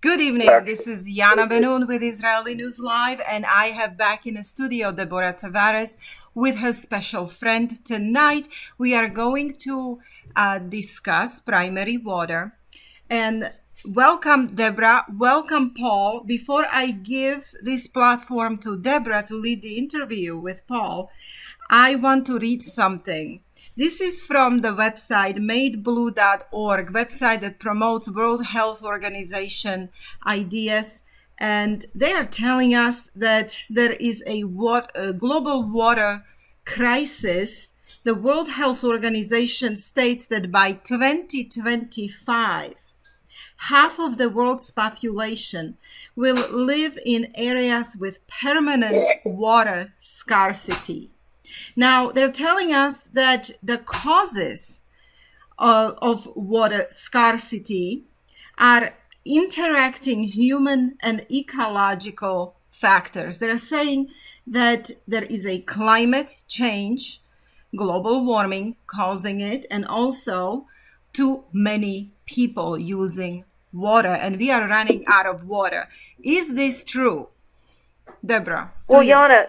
Good evening. This is Yana Ben-Nun with Israeli News Live, and I have back in the studio Deborah Tavares with her special friend. Tonight, we are going to discuss primary water. And welcome, Deborah. Welcome, Paul. Before I give this platform to Deborah to lead the interview with Paul, I want to read something. This is from the website madeblue.org, website that promotes World Health Organization ideas. And they are telling us that there is a global water crisis. The World Health Organization states that by 2025, half of the world's population will live in areas with permanent water scarcity. Now, they're telling us that the causes of water scarcity are interacting human and ecological factors. They're saying that there is a climate change, global warming causing it, and also too many people using water, and we are running out of water. Is this true? Deborah. Well, Yana,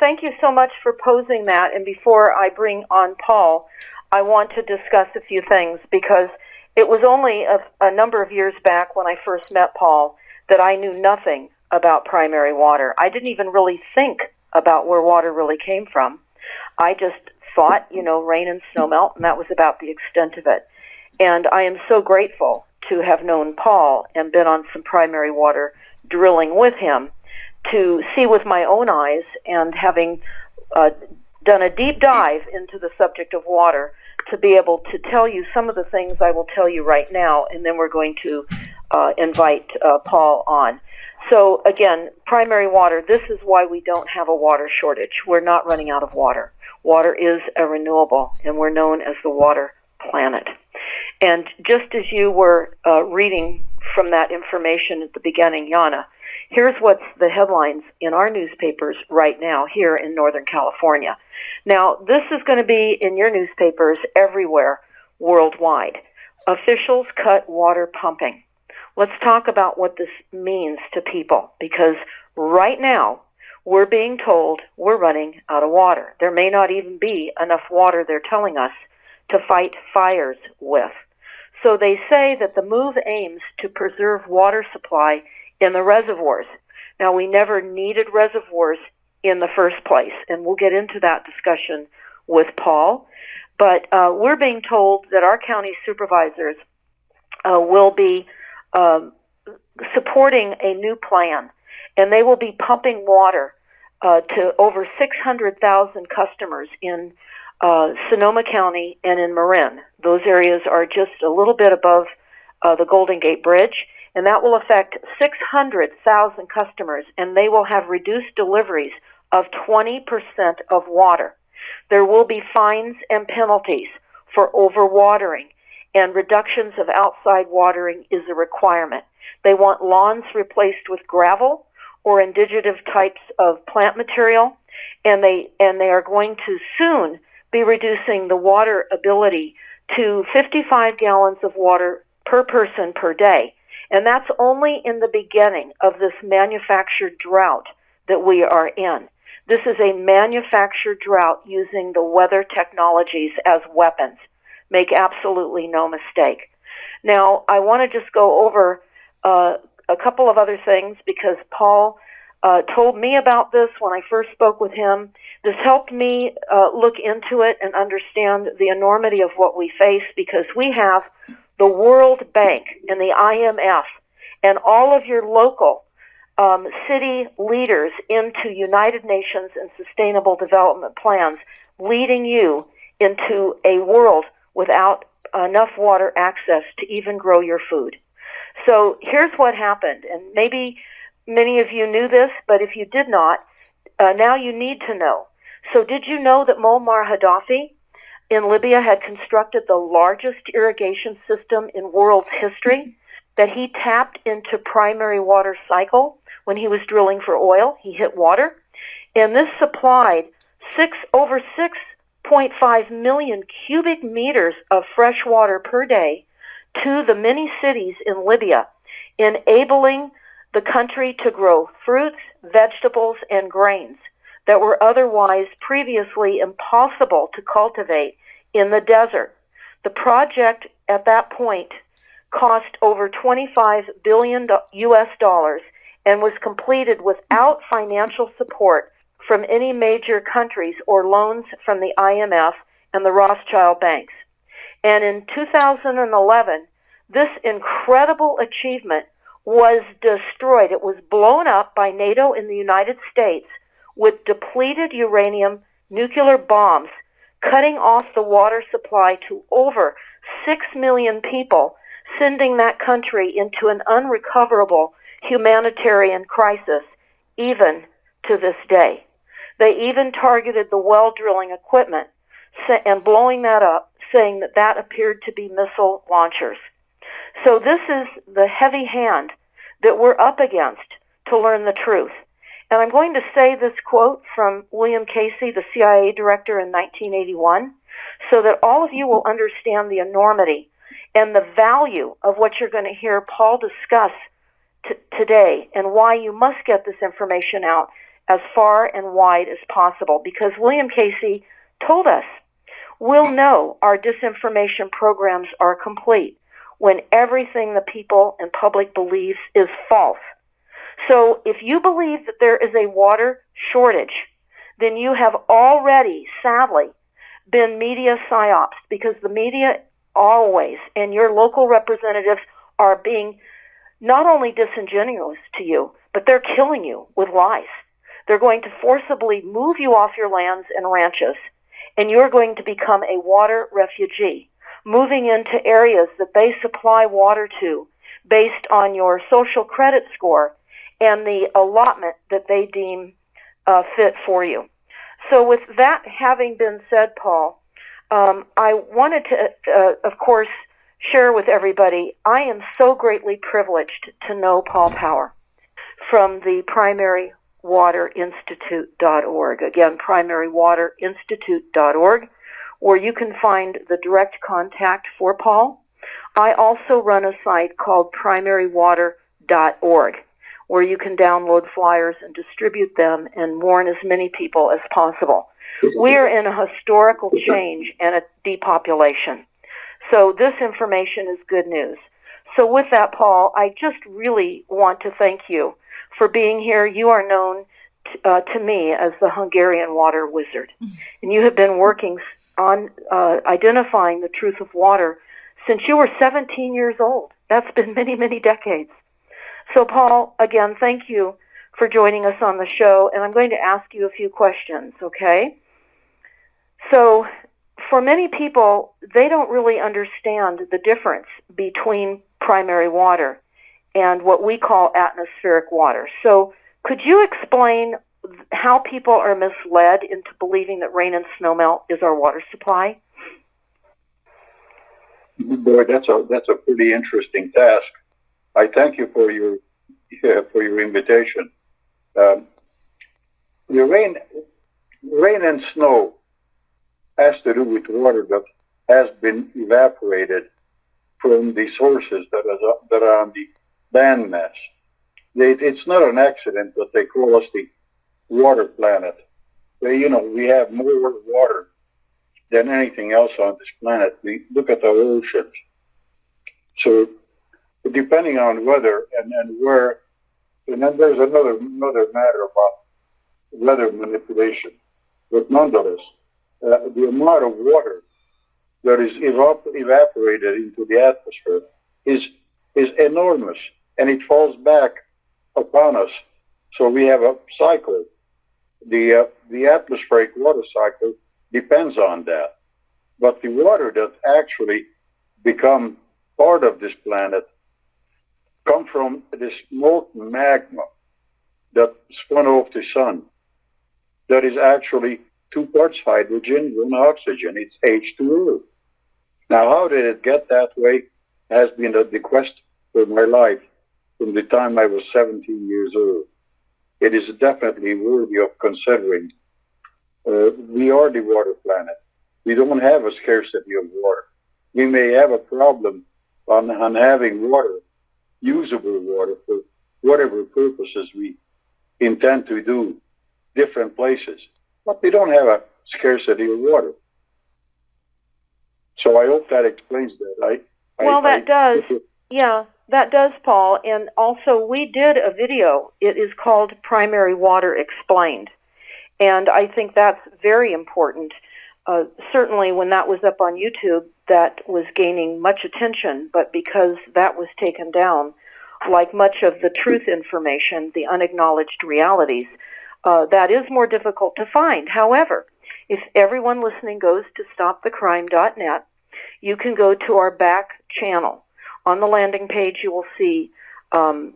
thank you so much for posing that. And before I bring on Paul, I want to discuss a few things because it was only a number of years back when I first met Paul that I knew nothing about primary water. I didn't even really think about where water really came from. I just thought, rain and snowmelt, and that was about the extent of it. And I am so grateful to have known Paul and been on some primary water drilling with him to see with my own eyes, and having done a deep dive into the subject of water, to be able to tell you some of the things I will tell you right now, and then we're going to invite Paul on. So again, primary water, this is why we don't have a water shortage. We're not running out of water. Water is a renewable, and we're known as the water planet. And just as you were reading from that information at the beginning, Yana, here's what's the headlines in our newspapers right now here in Northern California. Now, this is going to be in your newspapers everywhere worldwide. Officials cut water pumping. Let's talk about what this means to people, because right now we're being told we're running out of water. There may not even be enough water, they're telling us, to fight fires with. So they say that the move aims to preserve water supply in the reservoirs. Now, we never needed reservoirs in the first place, and we'll get into that discussion with Paul. But we're being told that our county supervisors will be supporting a new plan, and they will be pumping water to over 600,000 customers in Sonoma County and in Marin. Those areas are just a little bit above the Golden Gate Bridge, and that will affect 600,000 customers, and they will have reduced deliveries of 20% of water. There will be fines and penalties for overwatering, and reductions of outside watering is a requirement. They want lawns replaced with gravel or indigenous types of plant material, and they are going to soon be reducing the water ability to 55 gallons of water per person per day. And that's only in the beginning of this manufactured drought that we are in. This is a manufactured drought using the weather technologies as weapons. Make absolutely no mistake. Now, I want to just go over a couple of other things, because Paul told me about this when I first spoke with him. This helped me look into it and understand the enormity of what we face, because we have the World Bank and the IMF and all of your local city leaders into United Nations and Sustainable Development Plans leading you into a world without enough water access to even grow your food. So here's what happened, and maybe many of you knew this, but if you did not, now you need to know. So did you know that Muammar Gaddafi in Libya had constructed the largest irrigation system in world's history, that he tapped into primary water cycle when he was drilling for oil? He hit water, and this supplied over 6.5 million cubic meters of fresh water per day to the many cities in Libya enabling the country to grow fruits, vegetables, and grains that were otherwise previously impossible to cultivate in the desert. The project at that point cost over $25 billion US dollars and was completed without financial support from any major countries or loans from the IMF and the Rothschild banks. And in 2011, this incredible achievement was destroyed. It was blown up by NATO in the United States with depleted uranium nuclear bombs, cutting off the water supply to over 6 million people, sending that country into an unrecoverable humanitarian crisis, even to this day. They even targeted the well drilling equipment and blowing that up, saying that that appeared to be missile launchers. So this is the heavy hand that we're up against to learn the truth. And I'm going to say this quote from William Casey, the CIA director in 1981, so that all of you will understand the enormity and the value of what you're going to hear Paul discuss today, and why you must get this information out as far and wide as possible. Because William Casey told us, we'll know our disinformation programs are complete when everything the people and public believes is false. So if you believe that there is a water shortage, then you have already, sadly, been media psyops, because the media always, and your local representatives, are being not only disingenuous to you, but they're killing you with lies. They're going to forcibly move you off your lands and ranches, and you're going to become a water refugee, moving into areas that they supply water to based on your social credit score and the allotment that they deem fit for you. So with that having been said, Paul, I wanted to, of course, share with everybody, I am so greatly privileged to know Paul Power from the PrimaryWaterInstitute.org. Again, PrimaryWaterInstitute.org, where you can find the direct contact for Paul. I also run a site called PrimaryWater.org, where you can download flyers and distribute them and warn as many people as possible. We are in a historical change and a depopulation. So this information is good news. So with that, Paul, I just really want to thank you for being here. You are known to me as the Hungarian water wizard. And you have been working on identifying the truth of water since you were 17 years old. That's been many, many decades. So, Paul, again, thank you for joining us on the show. And I'm going to ask you a few questions, okay? So, for many people, they don't really understand the difference between primary water and what we call atmospheric water. So could you explain how people are misled into believing that rain and snowmelt is our water supply? Boy, that's a pretty interesting task. I thank you for your invitation. The rain and snow has to do with water that has been evaporated from the sources that are on the landmass. It's not an accident that they call us the water planet. We have more water than anything else on this planet. We look at our oceans. So depending on weather and where, and then there's another matter about weather manipulation. But nonetheless, the amount of water that is evaporated into the atmosphere is enormous, and it falls back upon us. So we have a cycle. The atmospheric water cycle depends on that. But the water that actually become part of this planet come from this molten magma that spun off the sun. That is actually 2 parts hydrogen, 1 oxygen. It's H2O. Now, how did it get that way has been the quest for my life from the time I was 17 years old. It is definitely worthy of considering. We are the water planet. We don't have a scarcity of water. We may have a problem on having water usable water for whatever purposes we intend to do different places. But we don't have a scarcity of water. So I hope that explains that. That does. Yeah, that does, Paul. And also, we did a video. It is called Primary Water Explained. And I think that's very important. Certainly, when that was up on YouTube, that was gaining much attention. But because that was taken down, like much of the truth information, the unacknowledged realities, that is more difficult to find. However, if everyone listening goes to stopthecrime.net, you can go to our back channel. On the landing page, you will see YouTube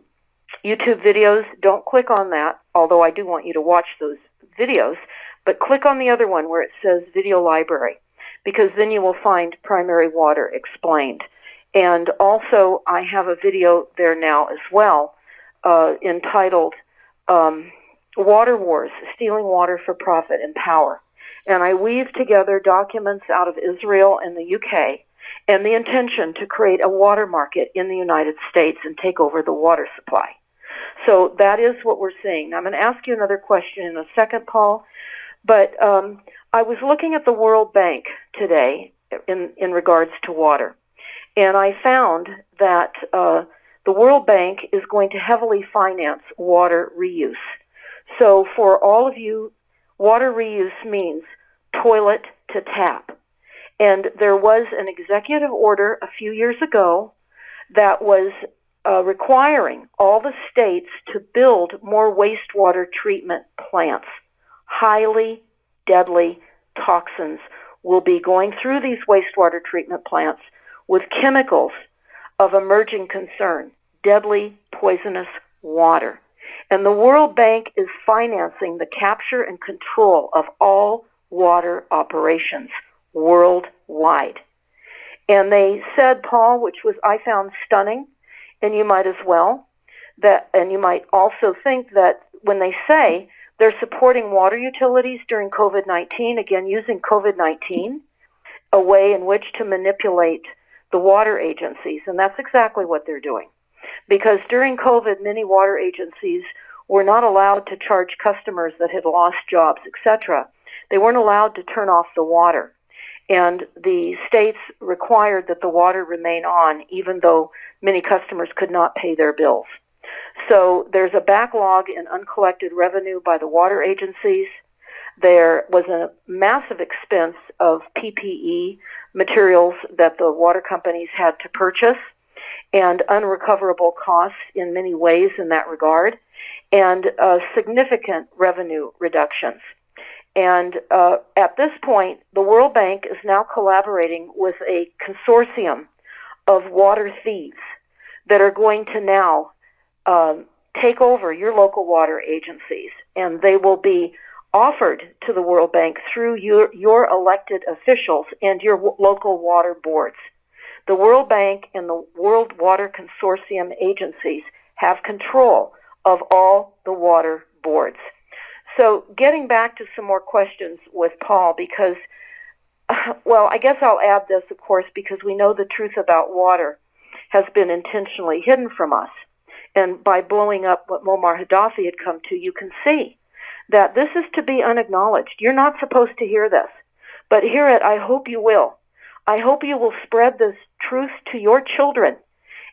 videos. Don't click on that, although I do want you to watch those videos, but click on the other one where it says Video Library, because then you will find Primary Water Explained. And also, I have a video there now as well entitled Water Wars, Stealing Water for Profit and Power. And I weave together documents out of Israel and the UK and the intention to create a water market in the United States and take over the water supply. So that is what we're seeing. Now, I'm going to ask you another question in a second, Paul, but I was looking at the World Bank today in regards to water, and I found that the World Bank is going to heavily finance water reuse. So for all of you, water reuse means toilet to tap. And there was an executive order a few years ago that was requiring all the states to build more wastewater treatment plants. Highly deadly toxins will be going through these wastewater treatment plants with chemicals of emerging concern, deadly poisonous water. And the World Bank is financing the capture and control of all water operations worldwide. And they said, Paul, which was I found stunning, and you might as well, and you might also think that when they say they're supporting water utilities during COVID-19, again, using COVID-19, a way in which to manipulate the water agencies, and that's exactly what they're doing. Because during COVID, many water agencies were not allowed to charge customers that had lost jobs, etc. They weren't allowed to turn off the water. And the states required that the water remain on, even though many customers could not pay their bills. So there's a backlog in uncollected revenue by the water agencies. There was a massive expense of PPE materials that the water companies had to purchase, and unrecoverable costs in many ways in that regard, and significant revenue reductions. And at this point, the World Bank is now collaborating with a consortium of water thieves that are going to now take over your local water agencies, and they will be offered to the World Bank through your elected officials and your local water boards. The World Bank and the World Water Consortium agencies have control of all the water boards. So getting back to some more questions with Paul, because, well, I guess I'll add this, of course, because we know the truth about water has been intentionally hidden from us. And by blowing up what Muammar Gaddafi had come to, you can see that this is to be unacknowledged. You're not supposed to hear this, but hear it. I hope you will. I hope you will spread this truth to your children,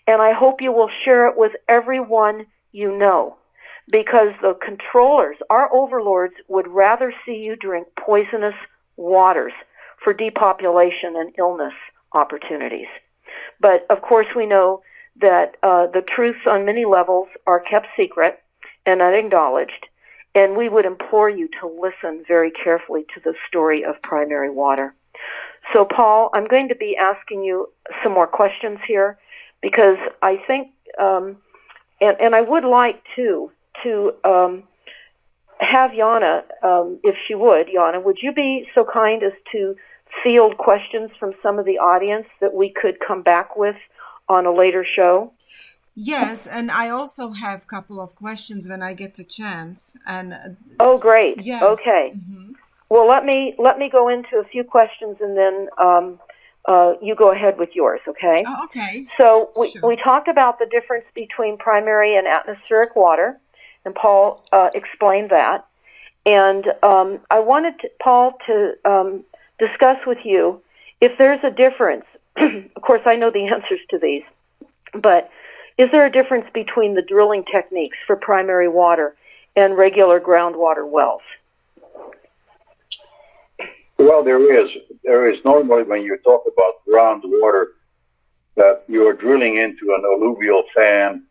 and I hope you will share it with everyone you know, because the controllers, our overlords, would rather see you drink poisonous waters for depopulation and illness opportunities. But, of course, we know that the truths on many levels are kept secret and unacknowledged, and we would implore you to listen very carefully to the story of primary water. So, Paul, I'm going to be asking you some more questions here, because I think, and I would like to have Yana, if she would, Yana, would you be so kind as to field questions from some of the audience that we could come back with on a later show? Yes, and I also have a couple of questions when I get the chance. And oh, great. Yes. Okay. Mm-hmm. Well, let me go into a few questions, and then you go ahead with yours, okay? Oh, okay. So Sure. we talked about the difference between primary and atmospheric water, and Paul explained that. And I wanted Paul to discuss with you if there's a difference. Of course, I know the answers to these, but is there a difference between the drilling techniques for primary water and regular groundwater wells? Well, there is. There is. Normally, when you talk about groundwater, that you are drilling into an alluvial fan,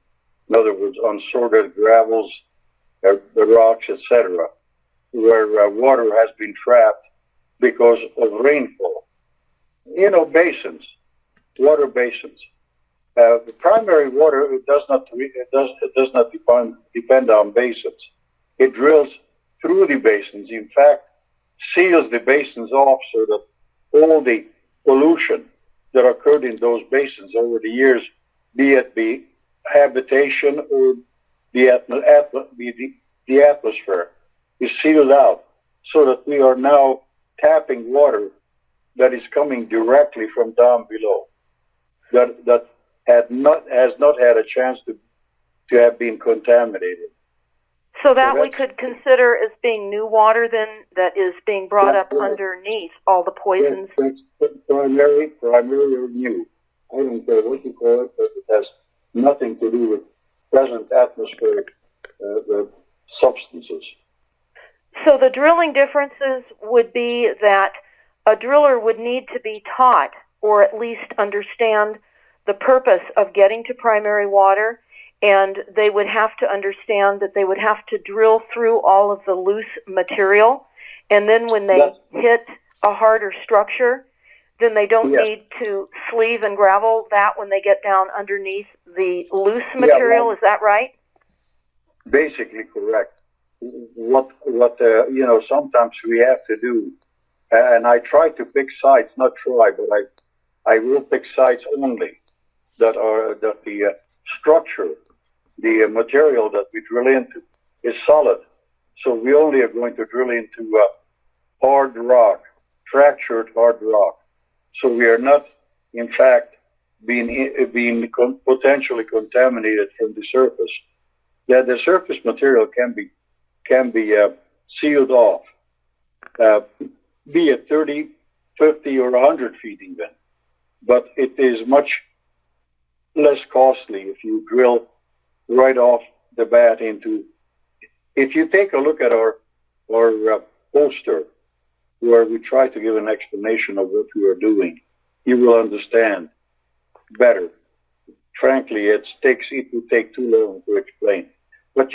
in other words, unsorted gravels, the rocks, etc., where water has been trapped because of rainfall. You know, basins, water basins. The primary water it does not depend on basins. It drills through the basins. In fact, seals the basins off so that all the pollution that occurred in those basins over the years, be it the habitation or the atmosphere, is sealed out so that we are now tapping water that is coming directly from down below, that has not had a chance to have been contaminated. So that we could consider as being new water then that is being brought up underneath all the poisons? That's primary or new. I don't care what you call it, but it has nothing to do with present atmospheric substances. So the drilling differences would be that a driller would need to be taught or at least understand the purpose of getting to primary water, and they would have to understand that they would have to drill through all of the loose material, and then when they hit a harder structure, then they don't need to sleeve and gravel that when they get down underneath the loose material. Is that right? Basically correct. What sometimes we have to do, and I try to pick sites, not try, but I will pick sites only that the structure, the material that we drill into is solid. So we only are going to drill into hard rock, fractured hard rock. So we are not, in fact, being potentially contaminated from the surface. Yeah, the surface material can be sealed off, be it 30, 50, or 100 feet even. But it is much less costly if you drill right off the bat into. If you take a look at our poster, where we try to give an explanation of what we are doing, you will understand better. Frankly, it would take too long to explain. But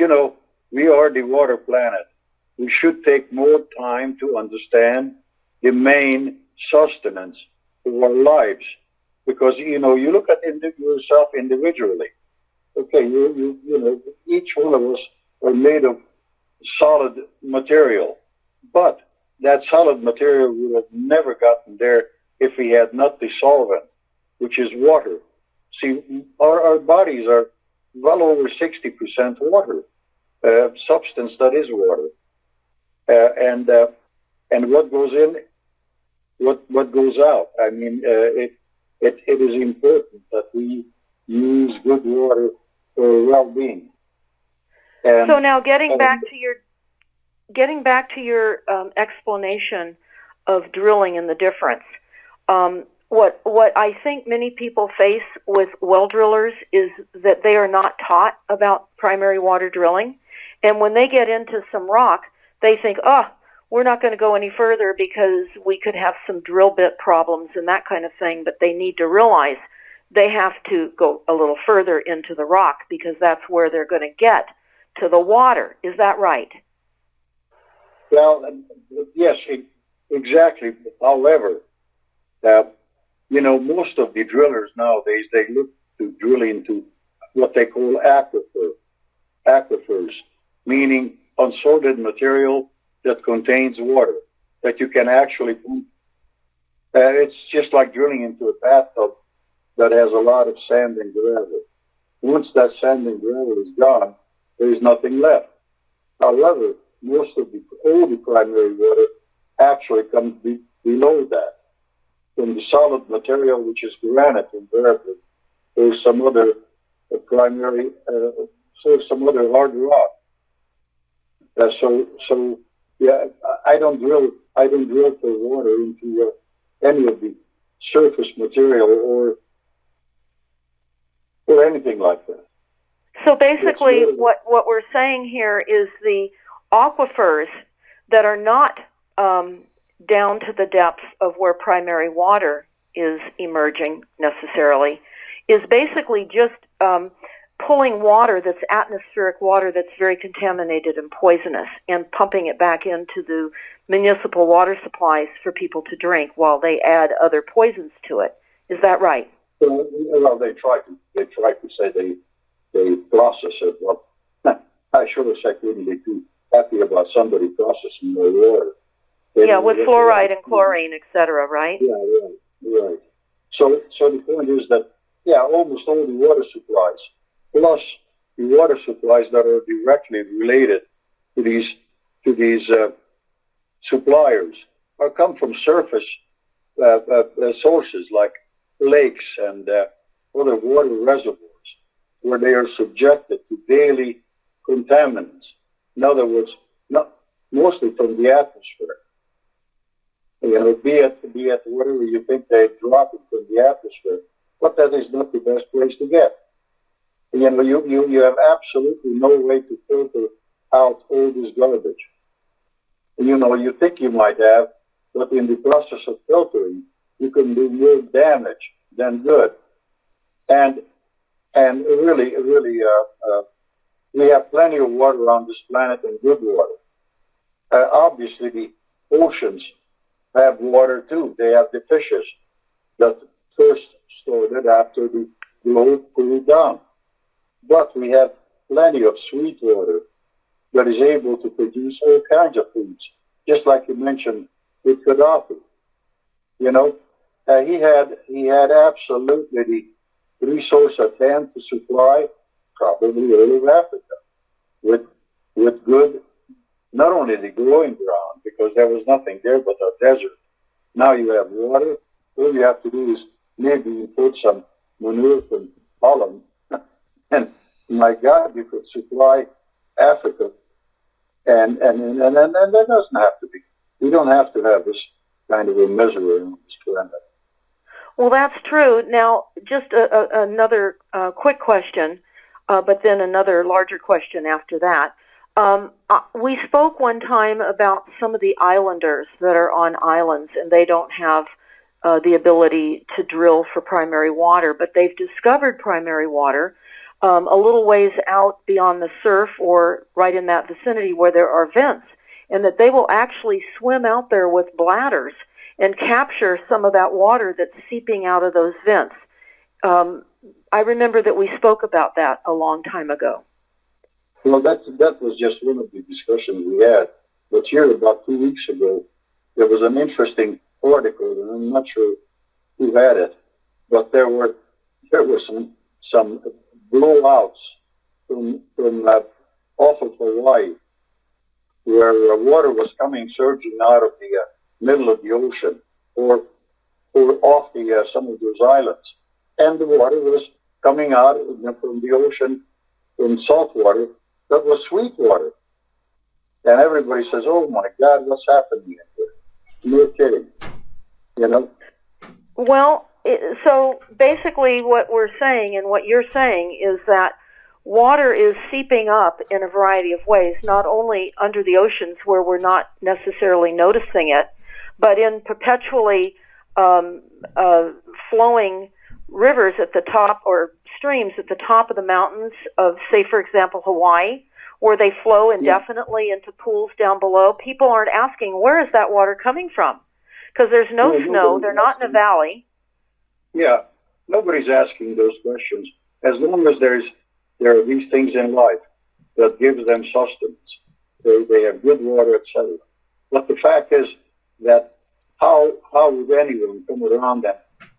we are the water planet. We should take more time to understand the main sustenance of our lives, because you look at yourself individually. Okay, each one of us are made of solid material, but that solid material would have never gotten there if we had not the solvent, which is water. See, our bodies are well over 60% water, substance that is water, and what goes in, what goes out. I mean, it is important that we use good water for well-being. So now, getting back to your explanation of drilling and the difference. What I think many people face with well drillers is that they are not taught about primary water drilling, and when they get into some rock, they think, we're not going to go any further because we could have some drill bit problems and that kind of thing, but they need to realize they have to go a little further into the rock because that's where they're going to get to the water. Is that right? Well, yes, exactly. However, most of the drillers nowadays, they look to drill into what they call aquifers, meaning unsorted material that contains water, that you can actually pump. It's just like drilling into a bathtub that has a lot of sand and gravel. Once that sand and gravel is gone, there is nothing left. However, most of all the primary water actually comes below that. from the solid material, which is granite invariably, or some other primary, or some other hard rock. So yeah, I don't drill for water into any of the surface material or anything like that. So basically, what we're saying here is the aquifers that are not down to the depths of where primary water is emerging necessarily is basically just pulling water that's atmospheric water that's very contaminated and poisonous and pumping it back into the municipal water supplies for people to drink while they add other poisons to it. Is that right? Well, they try to say they process it. Well, I sure as heck wouldn't be too happy about somebody processing their water. Yeah, with fluoride and chlorine, et cetera, right? Yeah, right. So the point is that, yeah, almost all the water supplies, plus the water supplies that are directly related to these suppliers, come from surface sources like lakes and other water reservoirs, where they are subjected to daily contaminants. In other words, mostly from the atmosphere. You know, be it whatever you think they drop it from the atmosphere, but that is not the best place to get. You know, you have absolutely no way to filter out all this garbage. You know, you think you might have, but in the process of filtering, you can do more damage than good. And really, we have plenty of water on this planet and good water. Obviously, the oceans have water too. They have the fishes that first stored it after the globe cooled down. But we have plenty of sweet water that is able to produce all kinds of foods, just like you mentioned with Gaddafi. You know, he had absolutely the resource at hand to supply probably all of Africa with good, not only the growing ground, because there was nothing there but a desert. Now you have water. All you have to do is maybe put some manure from Holland, and my God, you could supply Africa, and that doesn't have to be. We don't have to have this kind of a misery on this planet. Well, that's true. Now, just another quick question, but then another larger question after that. We spoke one time about some of the islanders that are on islands, and they don't have the ability to drill for primary water, but they've discovered primary water a little ways out beyond the surf or right in that vicinity where there are vents, and that they will actually swim out there with bladders and capture some of that water that's seeping out of those vents. I remember that we spoke about that a long time ago. Well, that was just one of the discussions we had. But here, about 2 weeks ago, there was an interesting article, and I'm not sure who had it, but there were some blowouts from off of Hawaii, where water was coming surging out of the middle of the ocean or off the some of those islands, and the water was coming out from the ocean from salt water that was sweet water, and everybody says, "Oh my God, what's happening here?" No kidding, you know. Well, so basically, what we're saying and what you're saying is that water is seeping up in a variety of ways, not only under the oceans where we're not necessarily noticing it, but in perpetually flowing rivers at the top, or streams at the top of the mountains of, say, for example, Hawaii, where they flow indefinitely into pools down below. People aren't asking, where is that water coming from? Because there's no snow, they're not in a valley. Yeah, nobody's asking those questions. As long as there are these things in life that gives them sustenance, they have good water, etc. But the fact is that how would anyone come around and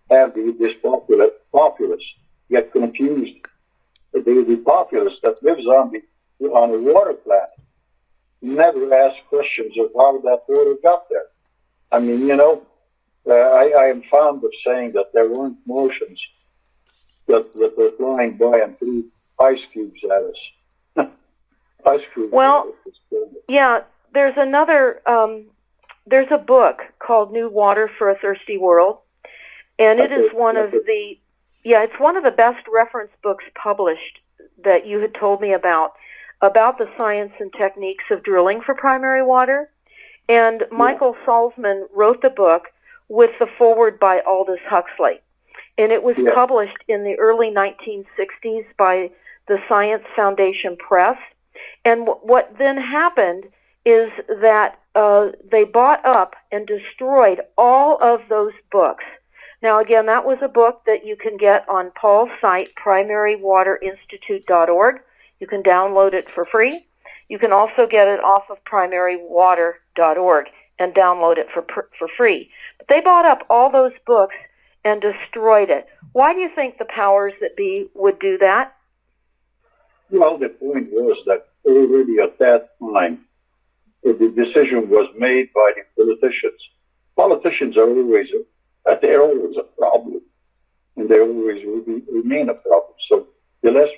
have this populace get confused? The populace that lives on a water planet never asks questions of how that water got there. I mean, you know, I am fond of saying that there weren't motions that were flying by and threw ice cubes at us. Ice cubes. Well, yeah, there's another, there's a book called New Water for a Thirsty World, and it is one of the, it's one of the best reference books published that you had told me about the science and techniques of drilling for primary water. And Michael Salzman wrote the book with the foreword by Aldous Huxley. And it was published in the early 1960s by the Science Foundation Press. And what then happened is that they bought up and destroyed all of those books. Now, again, that was a book that you can get on Paul's site, primarywaterinstitute.org. You can download it for free. You can also get it off of primarywater.org and download it for free. But they bought up all those books and destroyed it. Why do you think the powers that be would do that? Well, the point was that already at that time, the decision was made by the politicians. Politicians are always they're always a problem, and they always will remain a problem. So the less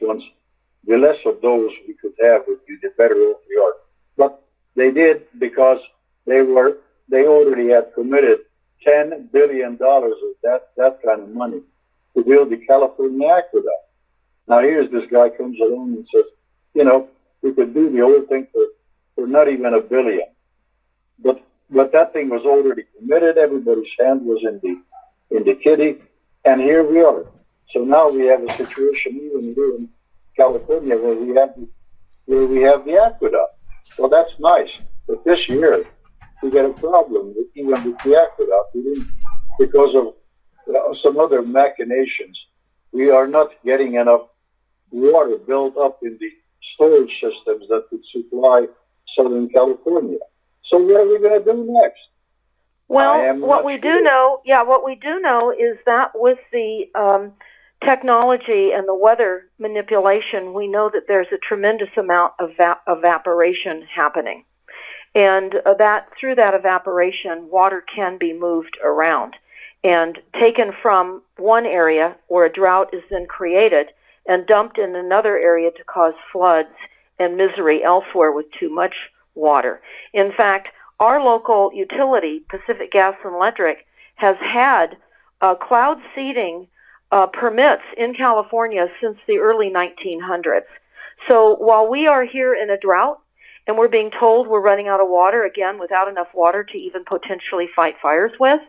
of those we could have would be, the better off we are. But they did, because they already had committed $10 billion of that kind of money to build the California aqueduct. Now here's this guy comes along and says, we could do the whole thing for not even $1 billion. But that thing was already committed. Everybody's hand was in the kitty, and here we are. So now we have a situation even here in California where we have the aqueduct. Well, that's nice, but this year we get a problem even with the aqueduct. Because of some other machinations, we are not getting enough water built up in the storage systems that would supply Southern California. So what are we going to do next? Well, what we do know is that with the technology and the weather manipulation, we know that there's a tremendous amount of evaporation happening. And that through that evaporation, water can be moved around and taken from one area where a drought is then created and dumped in another area to cause floods and misery elsewhere with too much water. In fact, our local utility, Pacific Gas and Electric, has had cloud seeding permits in California since the early 1900s. So while we are here in a drought and we're being told we're running out of water, again, without enough water to even potentially fight fires with,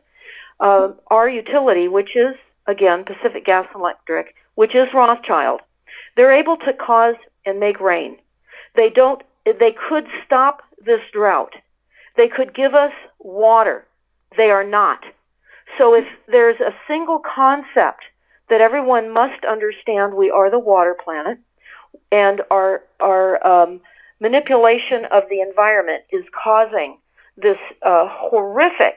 our utility, which is, again, Pacific Gas and Electric, which is Rothschild, they're able to cause and make rain. They could stop this drought. They could give us water. They are not. So if there's a single concept that everyone must understand, we are the water planet, and our manipulation of the environment is causing this horrific,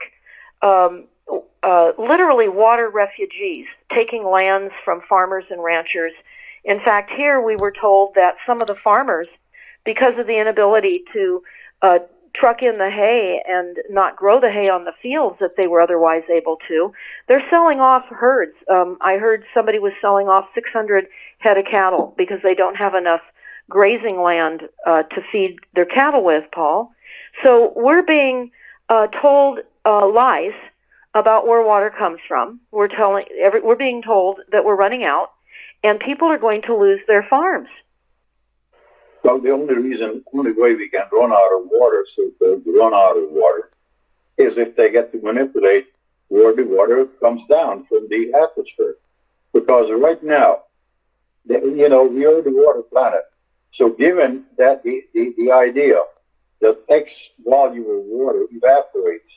literally water refugees taking lands from farmers and ranchers. In fact, here we were told that some of the farmers, because of the inability to truck in the hay and not grow the hay on the fields that they were otherwise able to, they're selling off herds. I heard somebody was selling off 600 head of cattle because they don't have enough grazing land to feed their cattle with, Paul. So we're being told lies about where water comes from. We're being told that we're running out, and people are going to lose their farms. Well, the only way we can run out of water, is if they get to manipulate where the water comes down from the atmosphere. Because right now, we are the water planet. So given that the idea that X volume of water evaporates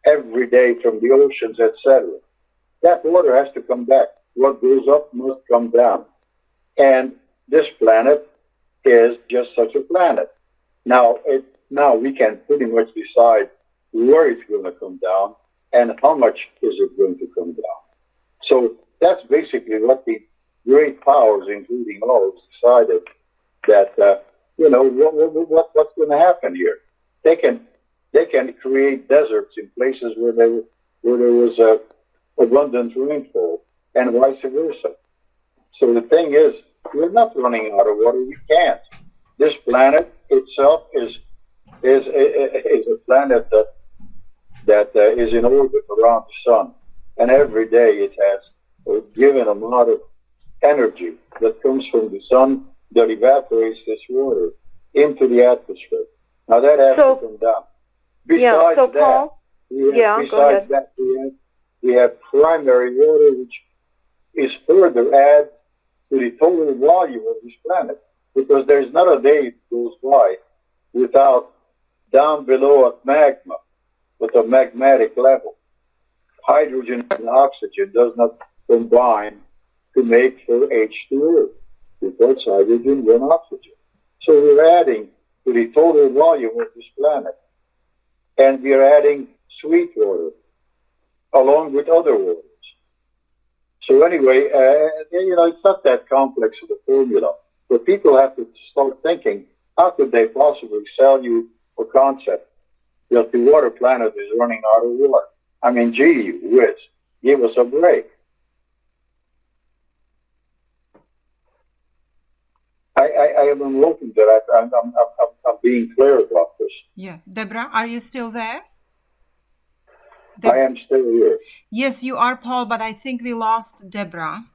every day from the oceans, etc., that water has to come back. What goes up must come down. And this planet is just such a planet. Now we can pretty much decide where it's going to come down and how much is it going to come down. So that's basically what the great powers, including ours, decided that what's going to happen here. They can create deserts in places where where there was abundant rainfall, and vice versa. So the thing is, we're not running out of water. We can't. This planet itself is a planet that is in orbit around the sun, and every day it has a given amount of energy that comes from the sun that evaporates this water into the atmosphere. Now that has to come down. Besides that, Paul, we have primary water, which is further added to the total volume of this planet, because there's not a day that goes by without down below at magma, at a magmatic level, hydrogen and oxygen does not combine to make for H2O. Because hydrogen and oxygen. So we're adding to the total volume of this planet, and we're adding sweet water along with other waters. So anyway, it's not that complex of a formula, but people have to start thinking, how could they possibly sell you a concept that the water planet is running out of water? I mean, gee whiz, give us a break. I am hoping that I'm being clear about this. Yeah. Deborah, are you still there? I am still here. Yes, you are, Paul, but I think we lost Deborah.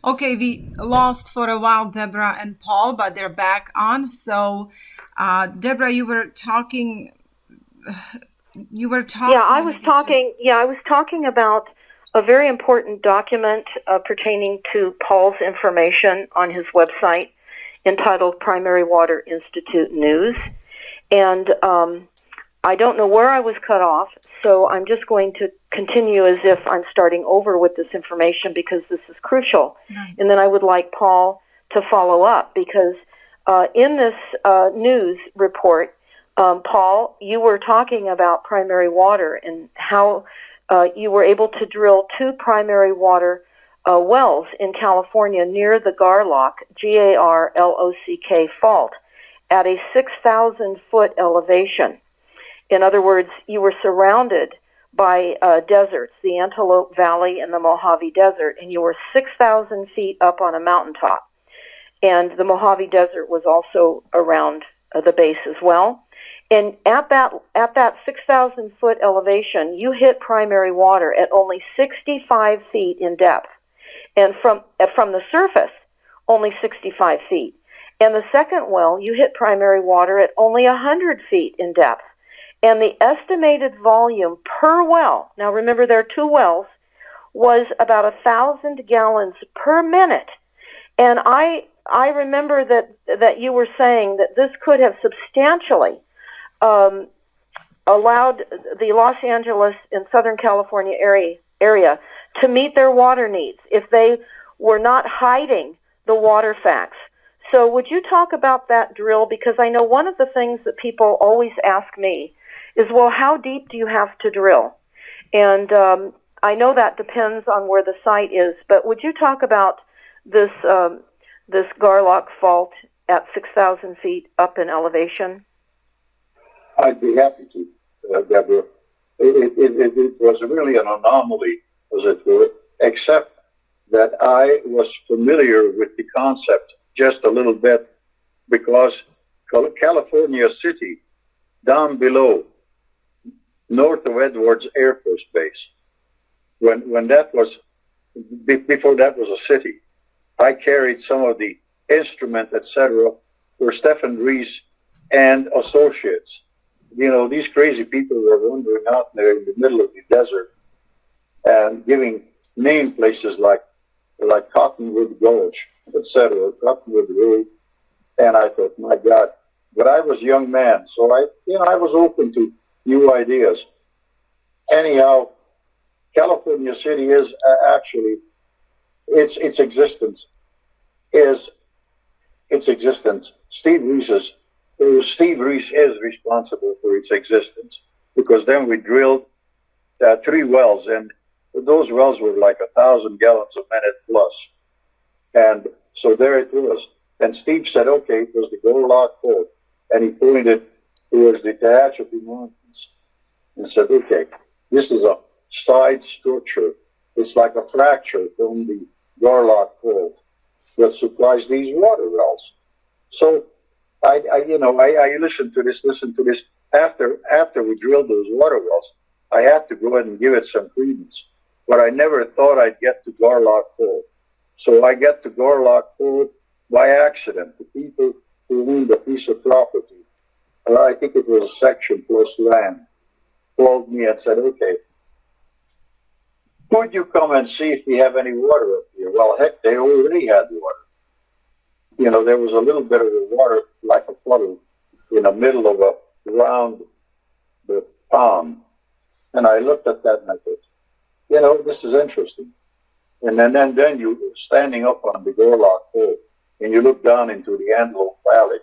Okay, we lost for a while Deborah and Paul, but they're back on. So, Deborah, you were talking. I was talking about a very important document pertaining to Paul's information on his website entitled Primary Water Institute News. And I don't know where I was cut off, so I'm just going to continue as if I'm starting over with this information because this is crucial. Right. And then I would like Paul to follow up because in this news report, Paul, you were talking about primary water and how you were able to drill 2 primary water wells in California near the Garlock, Garlock fault at a 6,000-foot elevation. In other words, you were surrounded by deserts, the Antelope Valley and the Mojave Desert, and you were 6,000 feet up on a mountaintop. And the Mojave Desert was also around the base as well. And at that 6,000-foot elevation, you hit primary water at only 65 feet in depth. And from the surface, only 65 feet. And the second well, you hit primary water at only 100 feet in depth. And the estimated volume per well, now remember there are 2 wells, was about 1,000 gallons per minute. And I remember that you were saying that this could have substantially allowed the Los Angeles and Southern California area to meet their water needs if they were not hiding the water facts. So would you talk about that drill? Because I know one of the things that people always ask me is, well, how deep do you have to drill? And I know that depends on where the site is, but would you talk about this Garlock fault at 6,000 feet up in elevation? I'd be happy to, Deborah. It was really an anomaly, as it were, except that I was familiar with the concept just a little bit because California City, down below, north of Edwards Air Force Base, when that was, before that was a city, I carried some of the instrument, etc., for Stephen Rees and Associates. You know, these crazy people were wandering out there in the middle of the desert and giving name places like Cottonwood Gulch, etc., Cottonwood Road. And I thought, my God, but I was a young man, so I was open to new ideas. Anyhow, California City is actually its existence. Steve Rees is responsible for its existence because then we drilled 3 wells, and those wells were like 1,000 gallons a minute plus. And so there it was. And Steve said, okay, it was the Garlock fault. And he pointed towards the Tehachapi Mountains and said, okay, This is a side structure. It's like a fracture from the Garlock Fault that supplies these water wells. So I listened to this. After we drilled those water wells, I had to go ahead and give it some credence. But I never thought I'd get to Garlock Fault. So I get to Garlock Fault by accident. The people who owned a piece of property, I think it was a section plus land, called me and said, okay, would you come and see if we have any water up here? Well, heck, they already had water. You know, there was a little bit of the water, like a puddle, in the middle of a round the pond. And I looked at that and I thought, you know, this is interesting. And then you're standing up on the Garlock Fault and you look down into the Antelope Valley.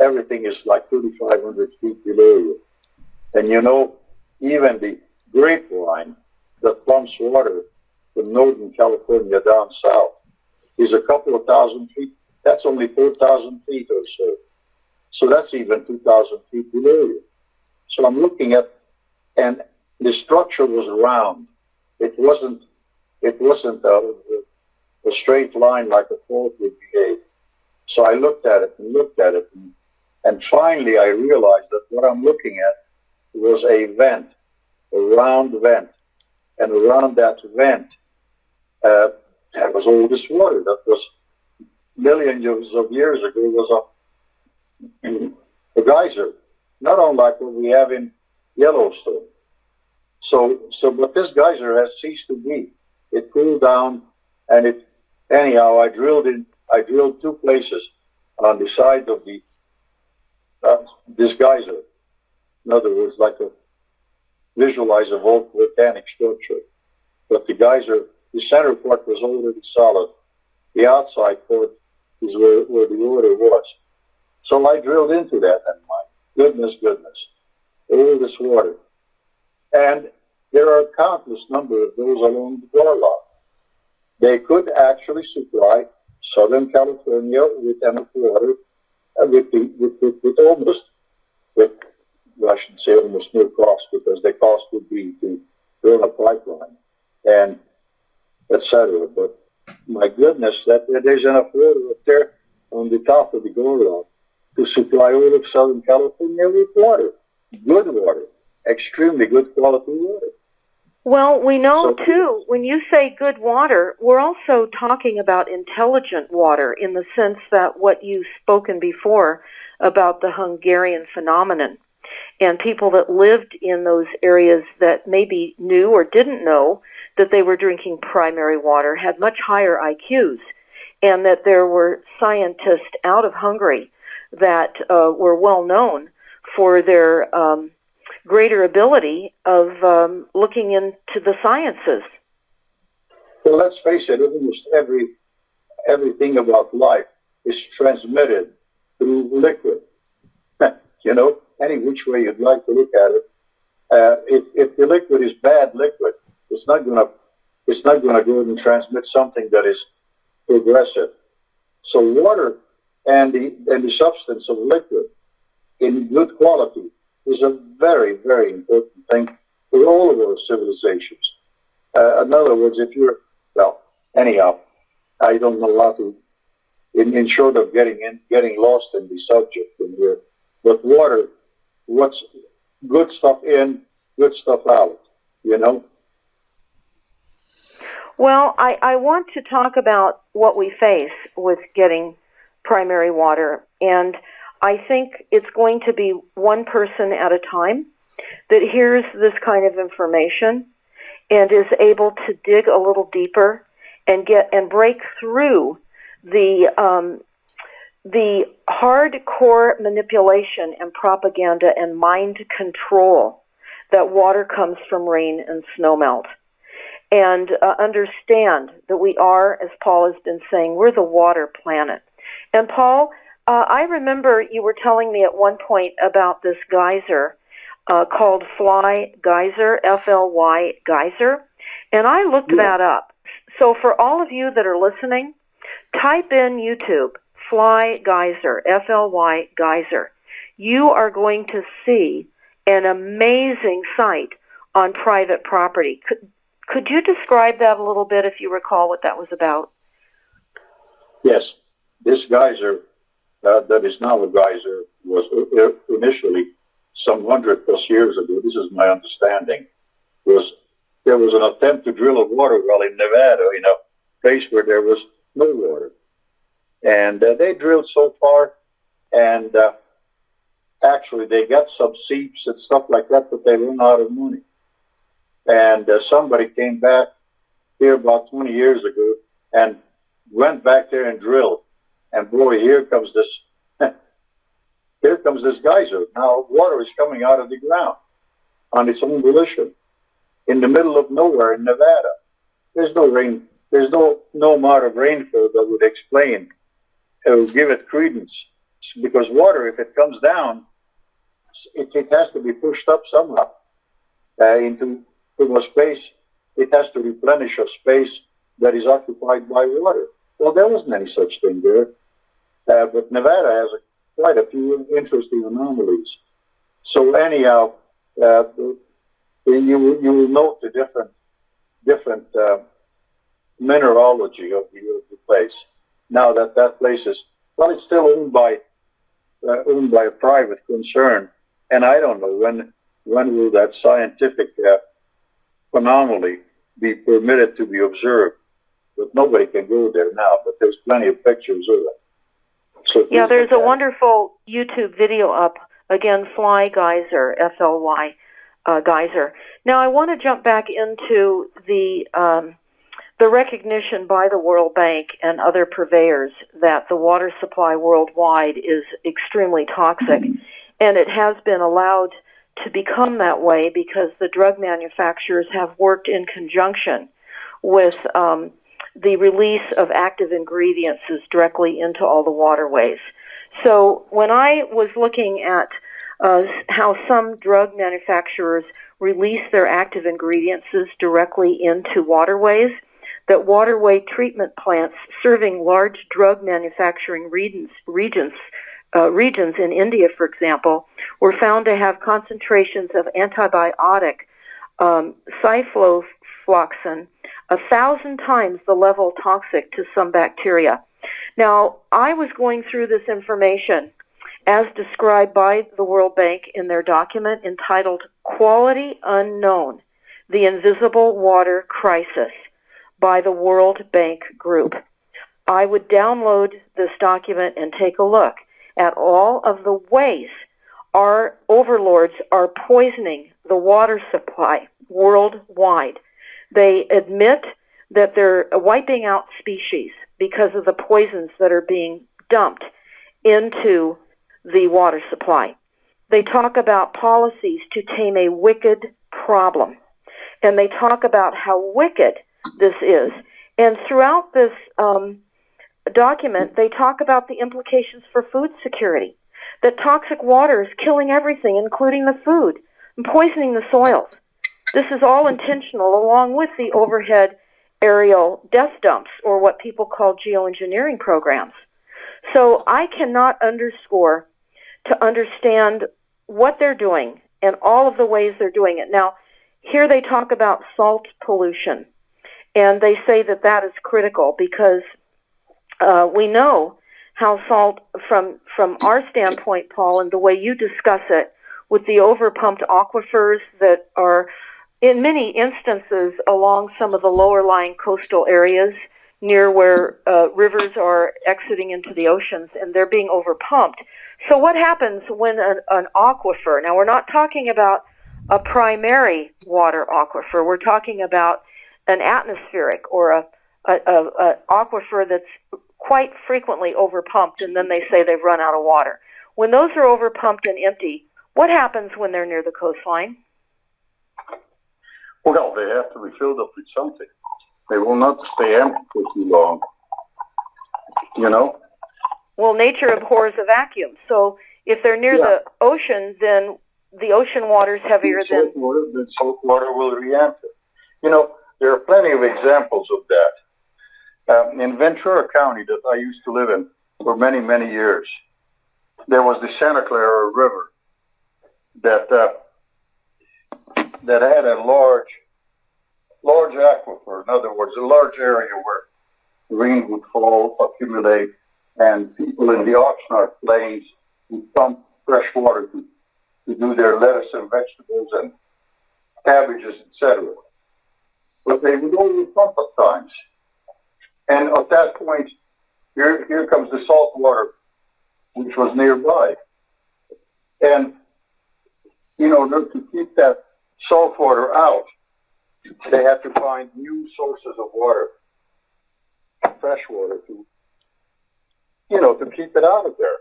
Everything is like 3,500 feet below you. And you know, even the grapevine that pumps water from Northern California down south is a couple of thousand feet. That's only 4,000 feet or so. So that's even 2,000 feet below you. So I'm looking at, and the structure was round. It wasn't a straight line like a fault would behave. So I looked at it, and finally I realized that what I'm looking at was a vent, a round vent. And around that vent, there was all this water that was millions of years ago was a geyser, not unlike what we have in Yellowstone. But this geyser has ceased to be. It cooled down, and I drilled two places on the side of this geyser. In other words, like visualize a volcanic structure. But the geyser, the center part was already solid. The outside part is where the water was. So I drilled into that, and my goodness, all this water. And there are a countless number of those along the Garlock. They could actually supply Southern California with enough water, with almost no cost, because the cost would be to build a pipeline and etc. But my goodness, that there's enough water up there on the top of the Garlock to supply all of Southern California with water, good water, extremely good quality water. Well, we know, too, when you say good water, we're also talking about intelligent water in the sense that what you've spoken before about the Hungarian phenomenon and people that lived in those areas that maybe knew or didn't know that they were drinking primary water had much higher IQs, and that there were scientists out of Hungary that were well known for their greater ability of looking into the sciences. Well, let's face it, almost everything about life is transmitted through liquid. You know, any which way you'd like to look at it. If the liquid is bad liquid, it's not gonna go and transmit something that is progressive. So water and the substance of liquid in good quality is a very, very important thing for all of our civilizations. In other words, I don't know how to, in short of getting lost in the subject in here, but water, what's good stuff in, good stuff out, you know? Well, I want to talk about what we face with getting primary water, and I think it's going to be one person at a time that hears this kind of information and is able to dig a little deeper and break through the hardcore manipulation and propaganda and mind control that water comes from rain and snowmelt. And understand that we are, as Paul has been saying, we're the water planet. And Paul, I remember you were telling me at one point about this geyser called Fly Geyser, F-L-Y Geyser, and I looked that up. So for all of you that are listening, type in YouTube, Fly Geyser, F-L-Y Geyser. You are going to see an amazing sight on private property. Could you describe that a little bit, if you recall what that was about? Yes, this geyser that is now a geyser was initially some 100+ years ago. This is my understanding. There was an attempt to drill a water well in Nevada in a place where there was no water, and they drilled so far, and actually they got some seeps and stuff like that, but they ran out of money. And somebody came back here about 20 years ago and went back there and drilled. And boy, here comes this geyser. Now water is coming out of the ground on its own volition in the middle of nowhere in Nevada. There's no rain. There's no amount of rainfall that would explain or give it credence, because water, if it comes down, it has to be pushed up somehow into a space. It has to replenish a space that is occupied by water. Well, there wasn't any such thing there, but Nevada has quite a few interesting anomalies. So anyhow, you will note the different mineralogy of the place. Now that place is, well, it's still owned by a private concern, and I don't know when will that scientific anomaly be permitted to be observed. But nobody can go there now. But there's plenty of pictures of it. So yeah, there's a wonderful YouTube video up, again, Fly Geyser, F-L-Y, Geyser. Now I want to jump back into the recognition by the World Bank and other purveyors that the water supply worldwide is extremely toxic, and it has been allowed to become that way because the drug manufacturers have worked in conjunction with the release of active ingredients directly into all the waterways. So when I was looking at how some drug manufacturers release their active ingredients directly into waterways, that waterway treatment plants serving large drug manufacturing regions in India, for example, were found to have concentrations of antibiotic ciprofloxacin 1,000 times the level toxic to some bacteria. Now, I was going through this information as described by the World Bank in their document entitled Quality Unknown, the Invisible Water Crisis by the World Bank Group. I would download this document and take a look at all of the ways our overlords are poisoning the water supply worldwide. They admit that they're wiping out species because of the poisons that are being dumped into the water supply. They talk about policies to tame a wicked problem, and they talk about how wicked this is. And throughout this document, they talk about the implications for food security, that toxic water is killing everything, including the food, and poisoning the soils. This is all intentional, along with the overhead aerial death dumps, or what people call geoengineering programs. So I cannot underscore to understand what they're doing and all of the ways they're doing it. Now, here they talk about salt pollution, and they say that that is critical because we know how salt, from our standpoint, Paul, and the way you discuss it, with the overpumped aquifers that are, in many instances, along some of the lower-lying coastal areas near where rivers are exiting into the oceans, and they're being overpumped. So what happens when an aquifer, now we're not talking about a primary water aquifer, we're talking about an atmospheric or a aquifer that's quite frequently overpumped, and then they say they've run out of water. When those are overpumped and empty, what happens when they're near the coastline? Well, they have to be filled up with something. They will not stay empty for too long. You know? Well, nature abhors a vacuum. So if they're near the ocean, then the ocean water is heavier than... The salt water will re-enter. You know, there are plenty of examples of that. In Ventura County that I used to live in for many, many years, there was the Santa Clara River that that had a large aquifer. In other words, a large area where rain would fall, accumulate, and people in the Oxnard Plains would pump fresh water to do their lettuce and vegetables and cabbages, etc. But they would only pump at times. And at that point, here comes the salt water, which was nearby. And in order to keep that salt water out, they had to find new sources of water, fresh water, to keep it out of there.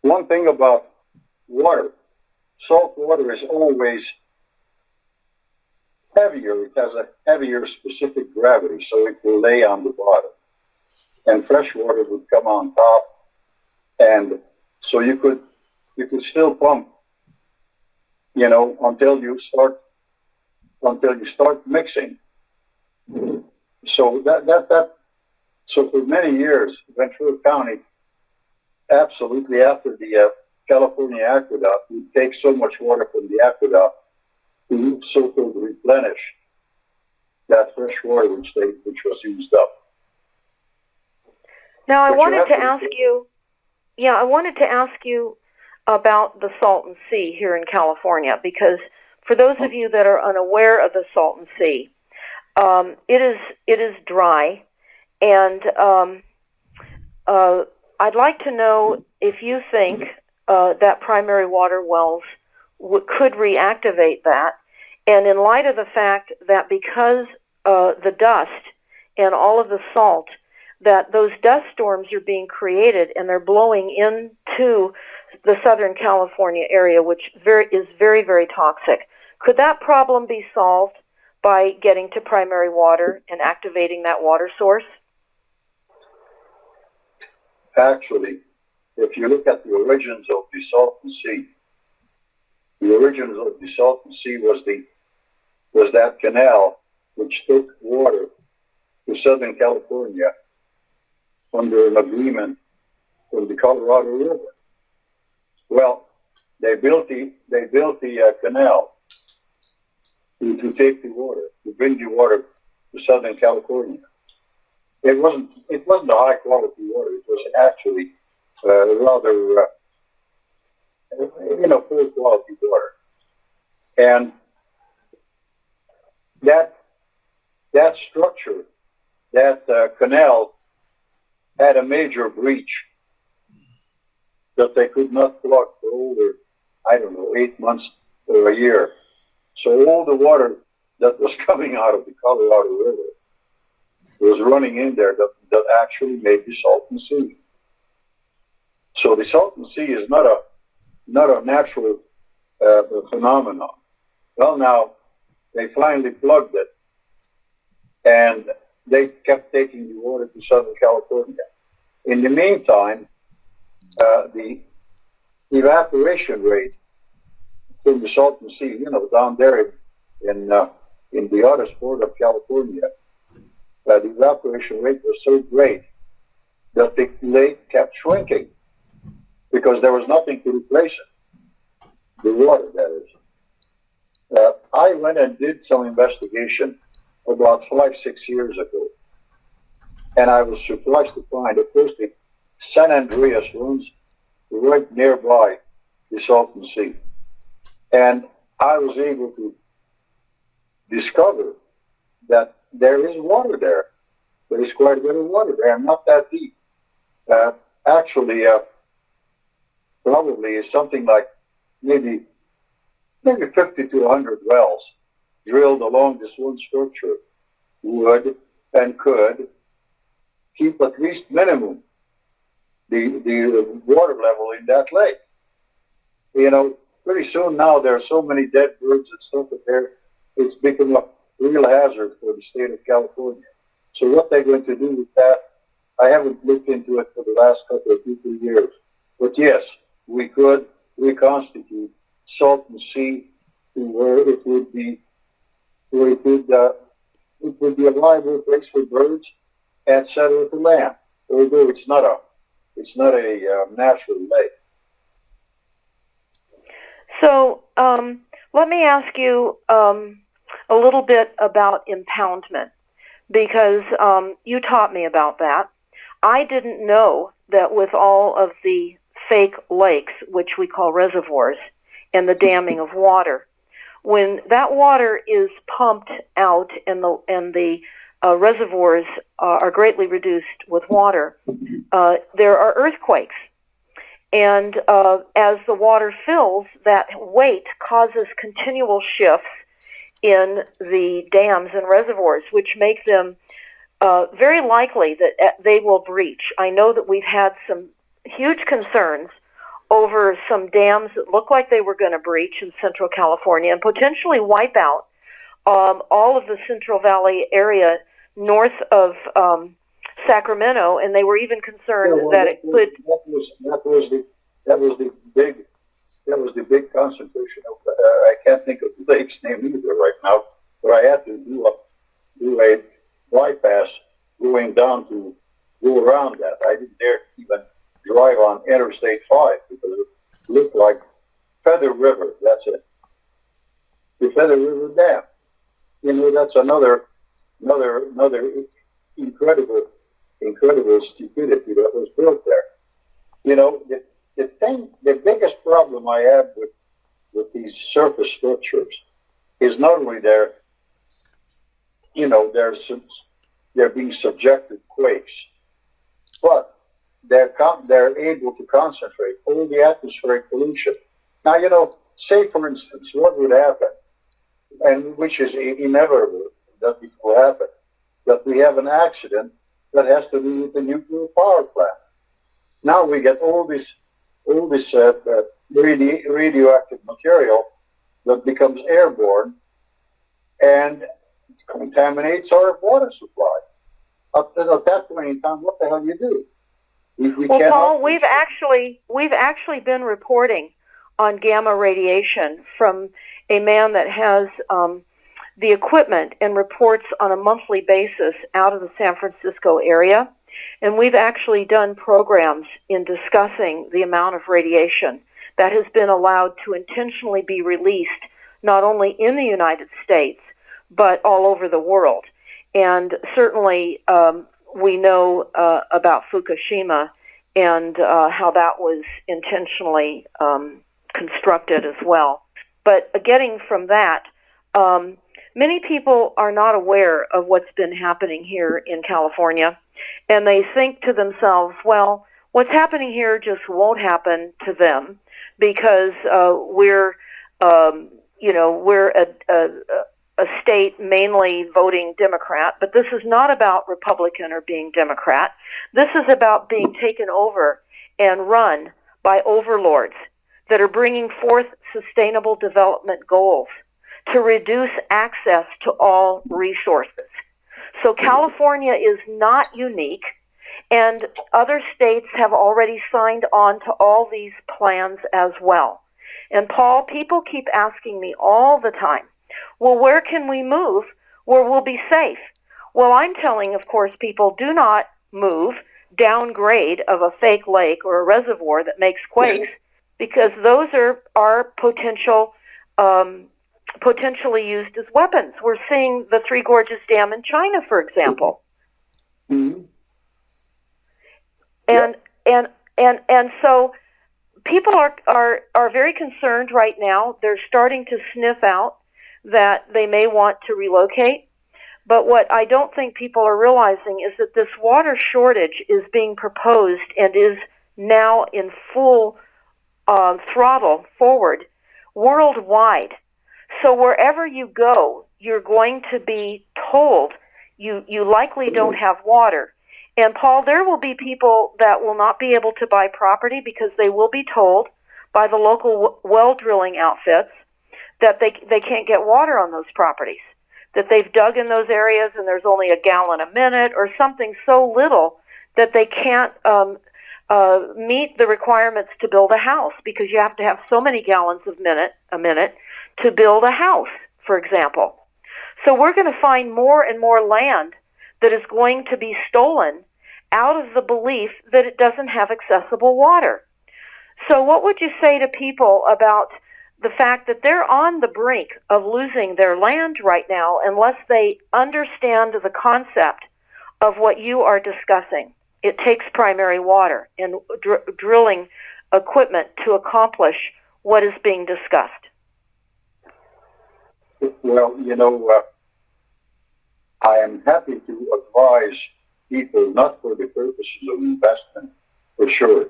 One thing about water, salt water is always heavier. It has a heavier specific gravity, so it will lay on the bottom. And fresh water would come on top, and so you could still pump, until you start mixing. So so for many years, Ventura County, absolutely after the California aqueduct, would take so much water from the aqueduct to so-called replenish that fresh water which was used up. Now, I wanted to ask you about the Salton Sea here in California, because for those of you that are unaware of the Salton Sea, it is dry, and I'd like to know if you think that primary water wells could reactivate that, and in light of the fact that because the dust and all of the salt, that those dust storms are being created and they're blowing into the Southern California area, which is very, very toxic. Could that problem be solved by getting to primary water and activating that water source? Actually, if you look at the origins of the Salton Sea, the origins of the Salton Sea was that canal which took water to Southern California under an agreement from the Colorado River. Well, they built the canal to take the water, to bring the water to Southern California. It wasn't a high quality water. It was actually rather poor quality water, and that structure, that canal, had a major breach that they could not plug for over, 8 months or a year. So all the water that was coming out of the Colorado River was running in there that actually made the Salton Sea. So the Salton Sea is not a natural phenomenon. Well, now they finally plugged it, and they kept taking the water to Southern California. In the meantime, the evaporation rate from the Salton Sea, down there in the other sport of California, the evaporation rate was so great that the lake kept shrinking because there was nothing to replace it. The water, that is. I went and did some investigation about 5-6 years ago, and I was surprised to find, of course, the San Andreas runs right nearby the Salton Sea, and I was able to discover that there is water there. There is quite a bit of water there, not that deep. Actually, probably is something like maybe 50 to 100 wells drilled along this one structure would and could keep at least minimum the water level in that lake. Pretty soon now there are so many dead birds and stuff that there, it's become a real hazard for the state of California. So what they're going to do with that, I haven't looked into it for the last couple of 2-3 years. But yes, we could reconstitute Salton Sea to where it would be a viable place for birds and settle to land. Although it's not a natural lake. So, Let me ask you a little bit about impoundment, because you taught me about that. I didn't know that with all of the fake lakes, which we call reservoirs, and the damming of water, when that water is pumped out and the reservoirs are greatly reduced with water, there are earthquakes. And as the water fills, that weight causes continual shifts in the dams and reservoirs, which make them very likely that they will breach. I know that we've had some huge concerns over some dams that look like they were going to breach in Central California and potentially wipe out all of the Central Valley area north of Sacramento, and they were even concerned that it could. That was the big concentration of. I can't think of the lake's name either right now, but I had to do a bypass going down to go around that. I didn't dare even drive on Interstate 5 because it looked like Feather River. That's it. The Feather River Dam. You know, that's another incredible stupidity that was built there. You know, the biggest problem I have with these surface structures is not only they're being subjected to quakes, but they're able to concentrate all the atmospheric pollution. Now, you know, say for instance, what would happen, and which is inevitable that it will happen, that we have an accident that has to do with the nuclear power plant. Now we get all this radioactive material that becomes airborne and contaminates our water supply. At that point in time, what the hell do you do? Well, Paul, we've actually been reporting on gamma radiation from a man that has the equipment and reports on a monthly basis out of the San Francisco area. And we've actually done programs in discussing the amount of radiation that has been allowed to intentionally be released, not only in the United States, but all over the world. And certainly we know about Fukushima and how that was intentionally constructed as well. But getting from that, many people are not aware of what's been happening here in California. And they think to themselves, well, what's happening here just won't happen to them because we're a state mainly voting Democrat. But this is not about Republican or being Democrat. This is about being taken over and run by overlords that are bringing forth sustainable development goals to reduce access to all resources. So California is not unique, and other states have already signed on to all these plans as well. And Paul, people keep asking me all the time, well, where can we move where we'll be safe? Well, I'm telling, of course, people, do not move downgrade of a fake lake or a reservoir that makes quakes, because those are potentially used as weapons. We're seeing the Three Gorges Dam in China, for example. Mm-hmm. And so people are very concerned right now. They're starting to sniff out that they may want to relocate. But what I don't think people are realizing is that this water shortage is being proposed and is now in full throttle forward worldwide. So wherever you go, you're going to be told you likely don't have water. And Paul, there will be people that will not be able to buy property because they will be told by the local well drilling outfits that they can't get water on those properties, that they've dug in those areas and there's only a gallon a minute or something so little that they can't meet the requirements to build a house, because you have to have so many gallons a minute to build a house, for example. So we're going to find more and more land that is going to be stolen out of the belief that it doesn't have accessible water. So what would you say to people about the fact that they're on the brink of losing their land right now unless they understand the concept of what you are discussing. It takes primary water and drilling equipment to accomplish what is being discussed. Well, I am happy to advise people, not for the purposes of investment, for sure,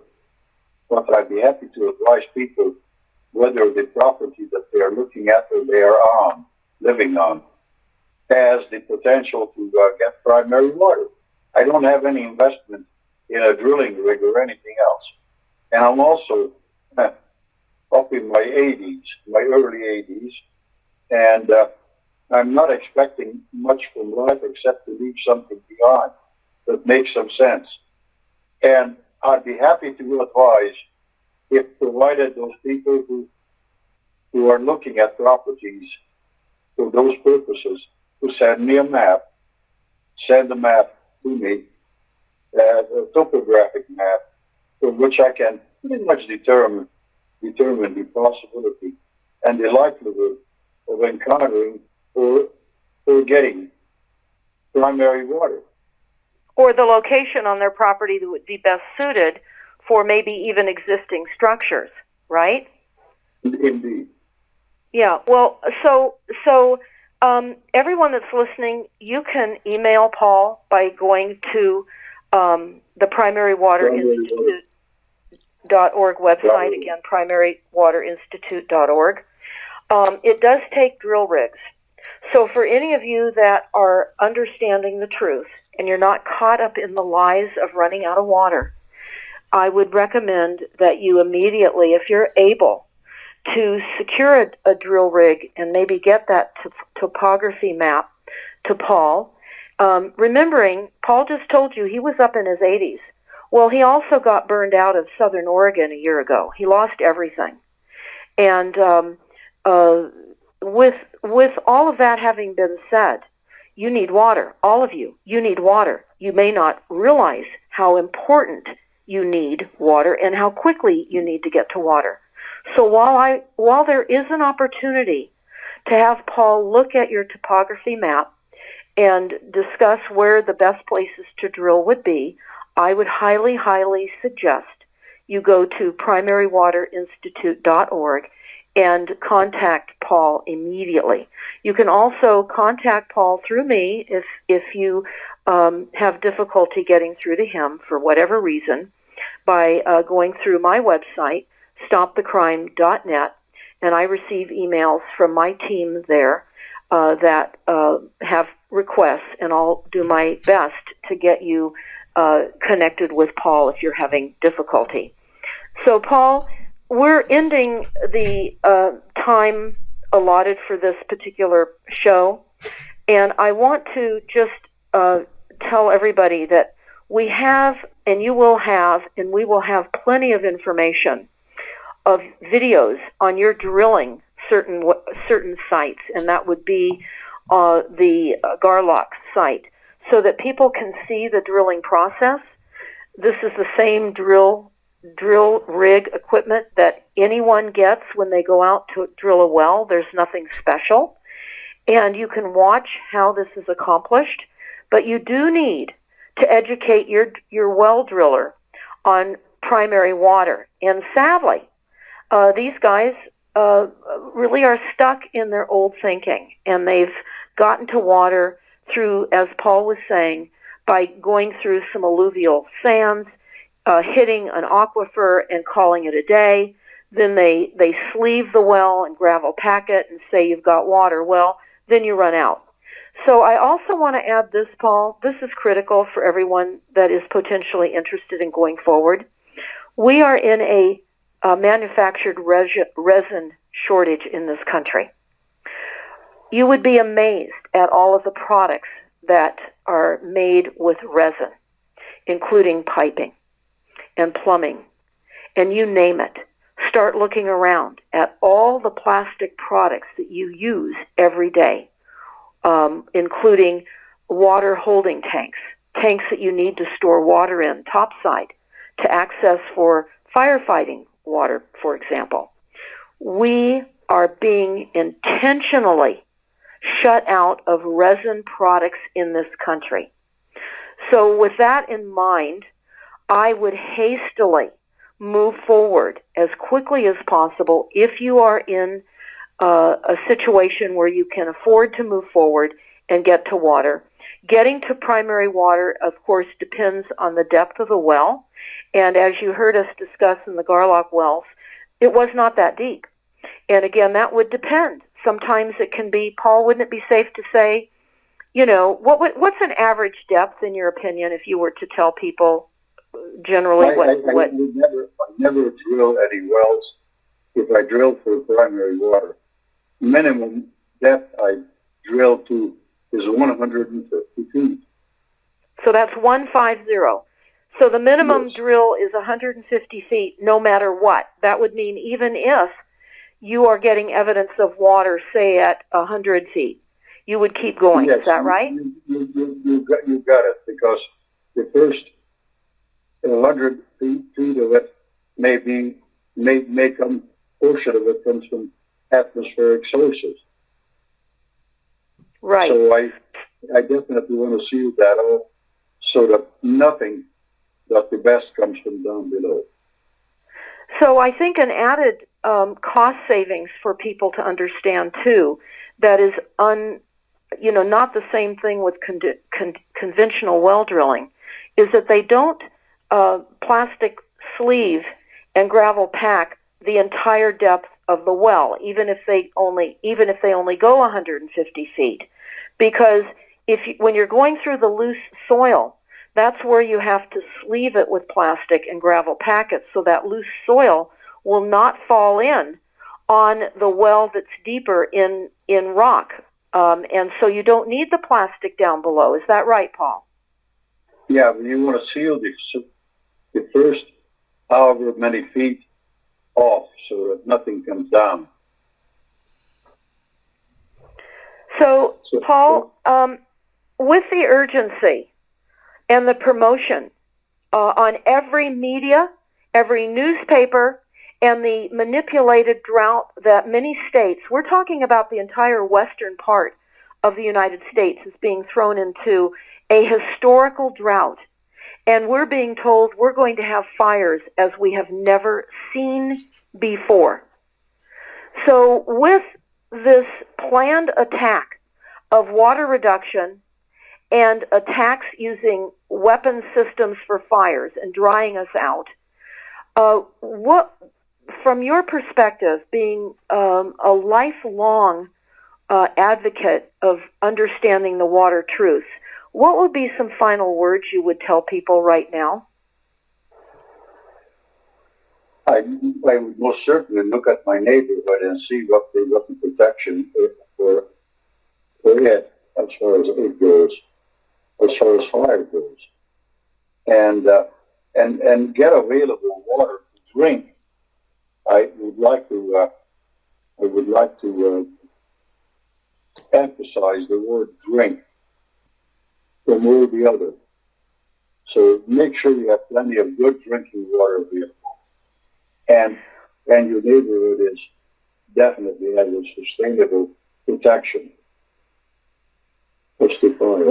but I'd be happy to advise people whether the property that they are looking at or they are living on, has the potential to get primary water. I don't have any investment in a drilling rig or anything else. And I'm also up in my 80s, my early 80s, and I'm not expecting much from life except to leave something behind that makes some sense. And I'd be happy to advise, if provided those people who are looking at properties for those purposes, to send me a map, send a map to me, a topographic map, from which I can pretty much determine the possibility and the likelihood of encountering or getting primary water. Or the location on their property that would be best suited for maybe even existing structures, right? Indeed. Yeah, well, so everyone that's listening, you can email Paul by going to the Primary Water Institute.org website, again, primarywaterinstitute.org. It does take drill rigs. So for any of you that are understanding the truth and you're not caught up in the lies of running out of water, I would recommend that you immediately, if you're able, to secure a drill rig and maybe get that topography map to Paul. Remembering, Paul just told you he was up in his 80s. Well, he also got burned out of Southern Oregon a year ago. He lost everything. And with all of that having been said, you need water, all of you. You need water. You may not realize how important you need water and how quickly you need to get to water. So while there is an opportunity to have Paul look at your topography map and discuss where the best places to drill would be, I would highly, highly suggest you go to primarywaterinstitute.org and contact Paul immediately. You can also contact Paul through me if you have difficulty getting through to him for whatever reason by going through my website, stopthecrime.net, and I receive emails from my team there that have requests, and I'll do my best to get you connected with Paul if you're having difficulty. So, Paul, we're ending the time allotted for this particular show, and I want to just tell everybody that we have, and you will have, and we will have plenty of information of videos on your drilling certain sites, and that would be the Garlock site, so that people can see the drilling process. This is the same drill rig equipment that anyone gets when they go out to drill a well. There's nothing special, and you can watch how this is accomplished, but you do need to educate your well driller on primary water. And sadly, these guys really are stuck in their old thinking, and they've gotten to water through, as Paul was saying, by going through some alluvial sands, hitting an aquifer and calling it a day. Then they sleeve the well and gravel pack it and say you've got water. Well, then you run out. So I also want to add this, Paul. This is critical for everyone that is potentially interested in going forward. We are in a manufactured resin shortage in this country. You would be amazed at all of the products that are made with resin, including piping and plumbing, and you name it. Start looking around at all the plastic products that you use every day, including water holding tanks that you need to store water in topside to access for firefighting water, for example. We are being intentionally shut out of resin products in this country. So with that in mind, I would hastily move forward as quickly as possible if you are in a situation where you can afford to move forward and get to water. Getting to primary water, of course, depends on the depth of the well. And as you heard us discuss in the Garlock wells, it was not that deep. And again, that would depend. Sometimes it can be, Paul, wouldn't it be safe to say, what's an average depth in your opinion if you were to tell people generally what? I never drill any wells if I drill for primary water. Minimum depth I drill to is 150 feet. So that's 150. So the minimum Yes. drill is 150 feet no matter what. That would mean even if you are getting evidence of water, say at 100 feet, you would keep going. Yes, Is that right? You got it, because the first 100 feet of it may come, portion of it comes from atmospheric sources. Right. So I definitely want to seal that off so that nothing but the best comes from down below. So I think an added cost savings for people to understand too, that is not the same thing with conventional well drilling, is that they don't plastic sleeve and gravel pack the entire depth of the well, even if they only go 150 feet, because when you're going through the loose soil, that's where you have to sleeve it with plastic and gravel pack it so that loose soil will not fall in on the well that's deeper in rock. And so you don't need the plastic down below. Is that right, Paul? Yeah, but you want to seal the first however many feet off so that nothing comes down. So Paul, with the urgency and the promotion on every media, every newspaper, and the manipulated drought that many states, we're talking about the entire western part of the United States, is being thrown into a historical drought. And we're being told we're going to have fires as we have never seen before. So with this planned attack of water reduction and attacks using weapon systems for fires and drying us out, what, from your perspective, being a lifelong advocate of understanding the water truth, what would be some final words you would tell people right now? I would most certainly look at my neighborhood and see what the protection for it as far as it goes, as far as fire goes, and get available water to drink. I would like to emphasize the word drink from one or the other. So make sure you have plenty of good drinking water available, and your neighborhood is definitely has a sustainable protection. What's the fire?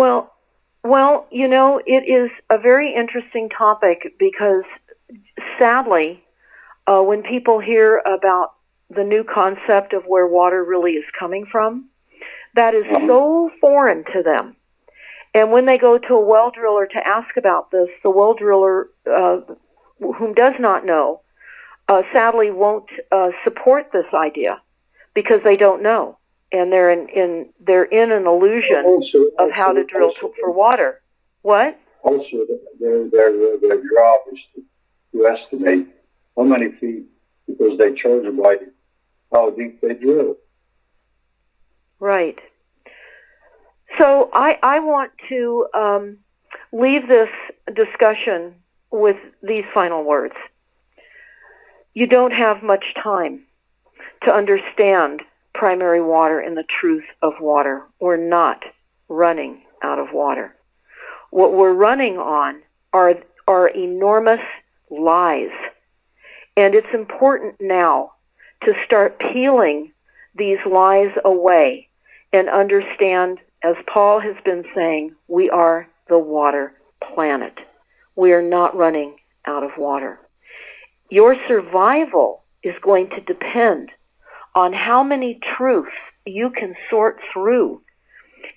Well, it is a very interesting topic because, sadly, when people hear about the new concept of where water really is coming from, that is so foreign to them. And when they go to a well driller to ask about this, the well driller, whom does not know, sadly won't support this idea because they don't know, and they're in an illusion of how to drill for water. What? Also, their job is to estimate how many feet, because they charge by how deep they drill. Right. So I want to leave this discussion with these final words. You don't have much time to understand primary water and the truth of water. We're not running out of water. What we're running on are enormous lies. And it's important now to start peeling these lies away and understand, as Paul has been saying, we are the water planet. We are not running out of water. Your survival is going to depend on how many truths you can sort through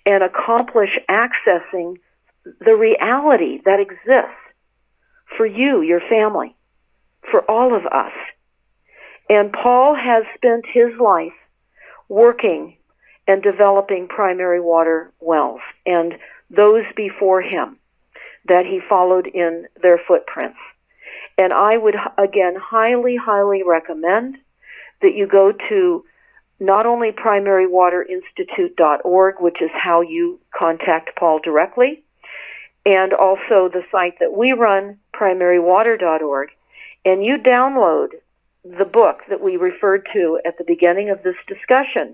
and accomplish accessing the reality that exists for you, your family, for all of us. And Paul has spent his life working and developing primary water wells, and those before him that he followed in their footprints. And I would, again, highly, highly recommend that you go to not only primarywaterinstitute.org, which is how you contact Paul directly, and also the site that we run, primarywater.org, and you download the book that we referred to at the beginning of this discussion,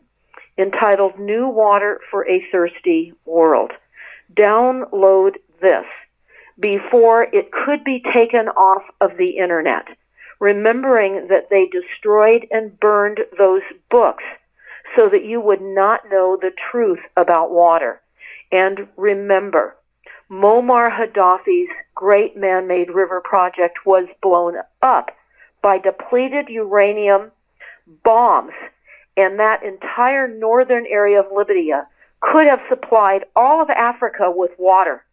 entitled New Water for a Thirsty World. Download this before it could be taken off of the internet, remembering that they destroyed and burned those books so that you would not know the truth about water. And remember, Muammar Gaddafi's great man-made river project was blown up by depleted uranium bombs, and that entire northern area of Libya could have supplied all of Africa with water.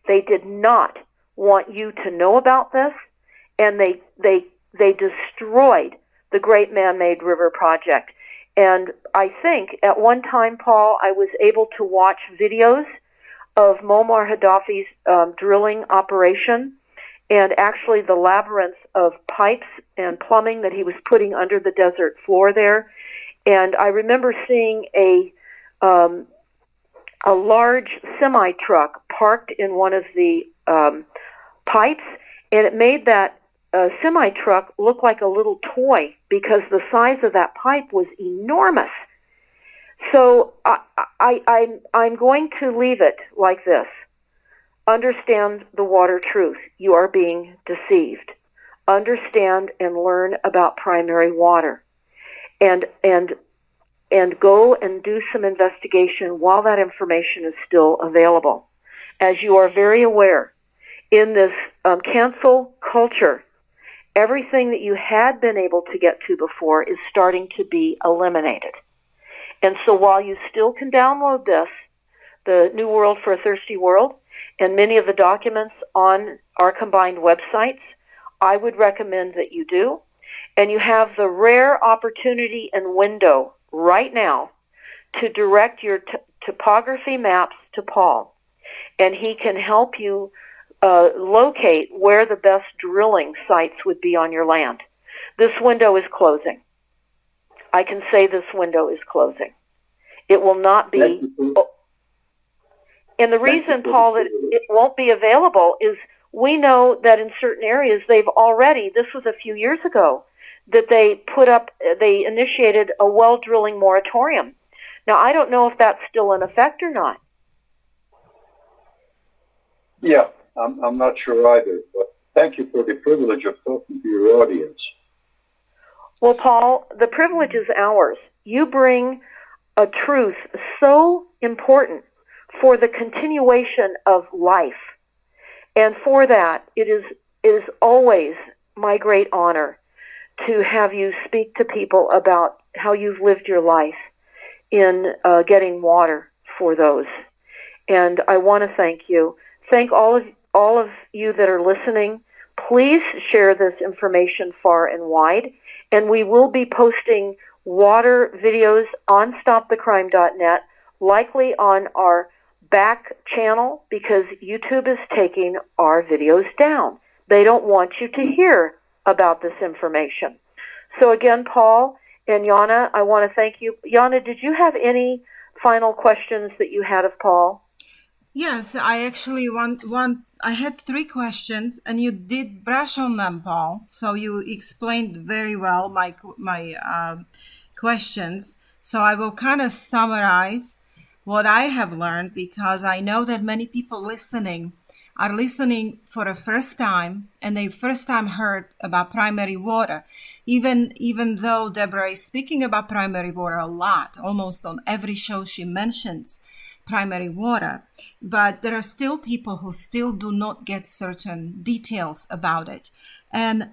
They did not want you to know about this, and they destroyed the great man-made river project. And I think at one time, Paul, I was able to watch videos of Muammar Gaddafi's drilling operation, and actually the labyrinth of pipes and plumbing that he was putting under the desert floor there. And I remember seeing a large semi-truck parked in one of the pipes, and it made that semi-truck look like a little toy because the size of that pipe was enormous. So I'm going to leave it like this. Understand the water truth. You are being deceived. Understand and learn about primary water. And go and do some investigation while that information is still available. As you are very aware, in this cancel culture, everything that you had been able to get to before is starting to be eliminated. And so while you still can download this, the New World for a Thirsty World, and many of the documents on our combined websites, I would recommend that you do. And you have the rare opportunity and window right now to direct your topography maps to Paul, and he can help you locate where the best drilling sites would be on your land. This window is closing. I can say this window is closing. It will not be. And the reason, Paul, that it won't be available is we know that in certain areas they've already, this was a few years ago, that they initiated a well drilling moratorium. Now, I don't know if that's still in effect or not. Yeah, I'm not sure either, but thank you for the privilege of talking to your audience. Well, Paul, the privilege is ours. You bring a truth so important for the continuation of life. And for that, it is always my great honor to have you speak to people about how you've lived your life in getting water for those. And I want to thank you. Thank all of you that are listening. Please share this information far and wide. And we will be posting water videos on stopthecrime.net, likely on our back channel, because YouTube is taking our videos down. They don't want you to hear about this information. So again, Paul and Yana, I want to thank you. Yana, did you have any final questions that you had of Paul? Yes, I actually I had 3 questions, and you did brush on them, Paul. So you explained very well my questions. So I will kind of summarize what I have learned, because I know that many people listening are listening for the first time, and they first time heard about primary water, even though Deborah is speaking about primary water a lot, almost on every show she mentions primary water, but there are still people who still do not get certain details about it. And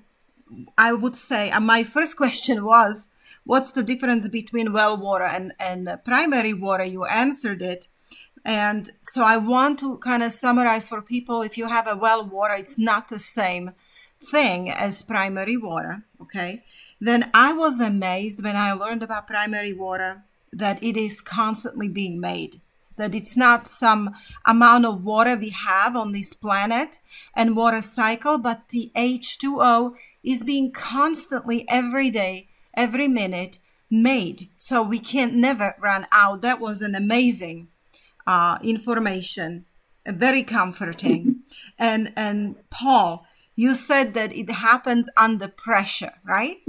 I would say my first question was, what's the difference between well water and primary water? You answered it. And so I want to kind of summarize for people, if you have a well water, it's not the same thing as primary water, okay? Then I was amazed when I learned about primary water that it is constantly being made, that it's not some amount of water we have on this planet and water cycle, but the H2O is being constantly every day, every minute made. So we can never run out. That was an amazing information, very comforting. And Paul, you said that it happens under pressure, right?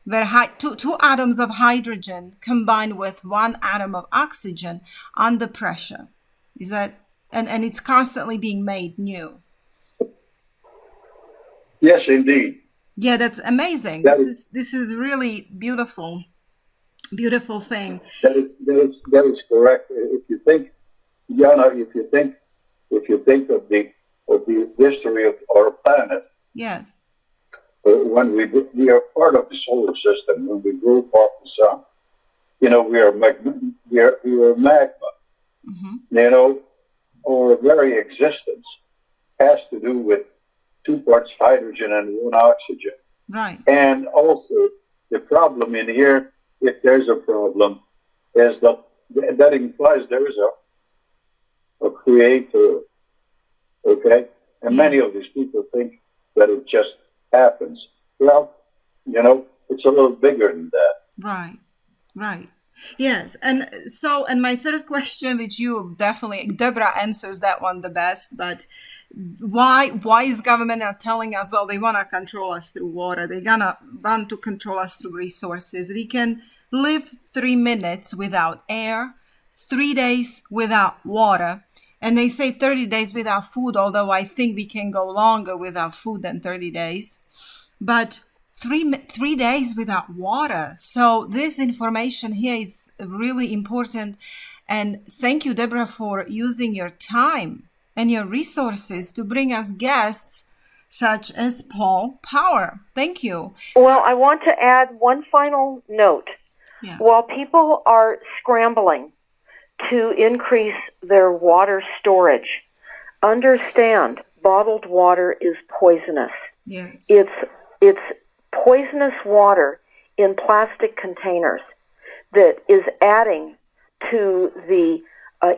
Where two atoms of hydrogen combined with one atom of oxygen under pressure. Is that, and it's constantly being made new. Yes, indeed. Yeah, that's amazing. This is really beautiful thing. That is correct. If you think, Jana, if you think of the history of our planet. Yes. When we are part of the solar system, when we grew off the sun, we are magma. Mm-hmm. Our very existence has to do with 2 parts hydrogen and 1 oxygen. Right. And also the problem in here, if there's a problem, is that implies there is a creator. Okay? And many of these people think that it just happens. Well, it's a little bigger than that. Right. Yes. And my third question, which you definitely, Deborah answers that one the best, but why is government now telling us, well, they want to control us through water. They're gonna want to control us through resources. We can live 3 minutes without air, 3 days without water. And they say 30 days without food, although I think we can go longer without food than 30 days. But 3 days without water. So this information here is really important. And thank you, Deborah, for using your time and your resources to bring us guests such as Paul Power. Thank you. Well, I want to add one final note. Yeah. While people are scrambling to increase their water storage, understand bottled water is poisonous. Yes. It's poisonous water in plastic containers that is adding to the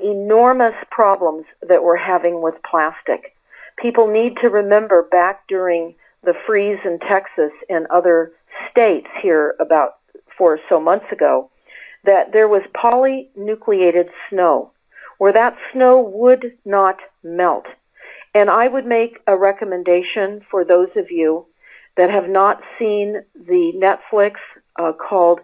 enormous problems that we're having with plastic. People need to remember back during the freeze in Texas and other states here about 4 or so months ago, that there was polynucleated snow, where that snow would not melt. And I would make a recommendation for those of you that have not seen the Netflix called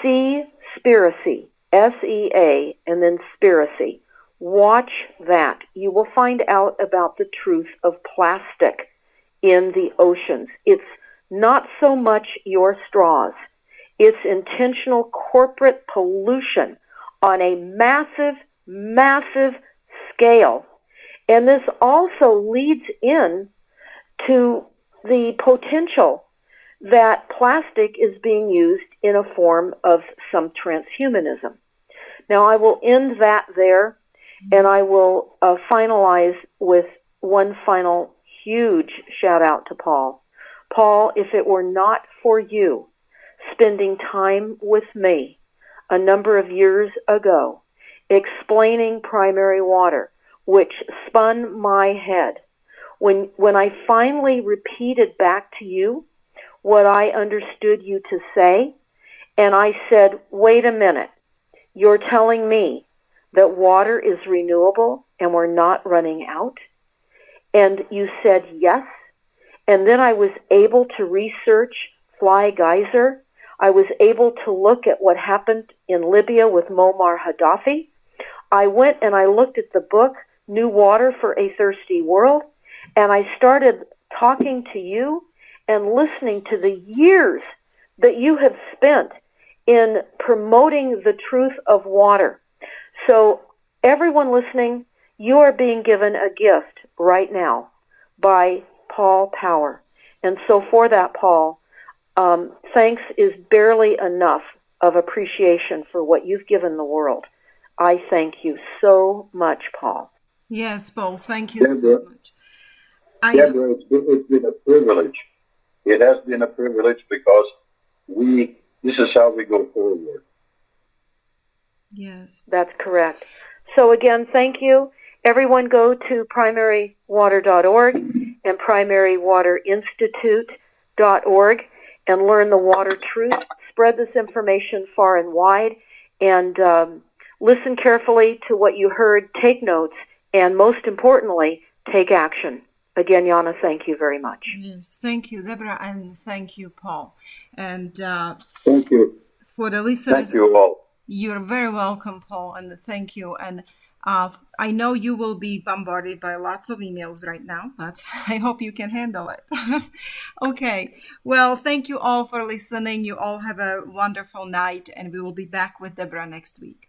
Seaspiracy, S-E-A, and then Spiracy. Watch that. You will find out about the truth of plastic in the oceans. It's not so much your straws. It's intentional corporate pollution on a massive, massive scale. And this also leads in to the potential that plastic is being used in a form of some transhumanism. Now, I will end that there, and I will finalize with one final huge shout out to Paul. Paul, if it were not for you spending time with me a number of years ago explaining primary water, which spun my head, when I finally repeated back to you what I understood you to say, and I said, wait a minute, you're telling me that water is renewable and we're not running out? And you said yes. And then I was able to research Fly Geyser. I was able to look at what happened in Libya with Muammar Gaddafi. I went and I looked at the book, new water for a thirsty world. And I started talking to you and listening to the years that you have spent in promoting the truth of water. So everyone listening, you are being given a gift right now by Paul Power. And so for that, Paul, thanks is barely enough of appreciation for what you've given the world. I thank you so much, Paul. Yes, Paul, thank you so Deborah, much. Deborah, it's been a privilege. It has been a privilege because this is how we go forward. Yes. That's correct. So again, thank you. Everyone go to primarywater.org and primarywaterinstitute.org and learn the water truth. Spread this information far and wide, and listen carefully to what you heard, take notes, and most importantly, take action. Again, Yana, thank you very much. Yes, thank you, Deborah, and thank you, Paul. And Thank you. for the listeners, Thank you all. you're very welcome, Paul, and thank you. And I know you will be bombarded by lots of emails right now, but I hope you can handle it. Okay. Well, thank you all for listening. You all have a wonderful night, and we will be back with Deborah next week.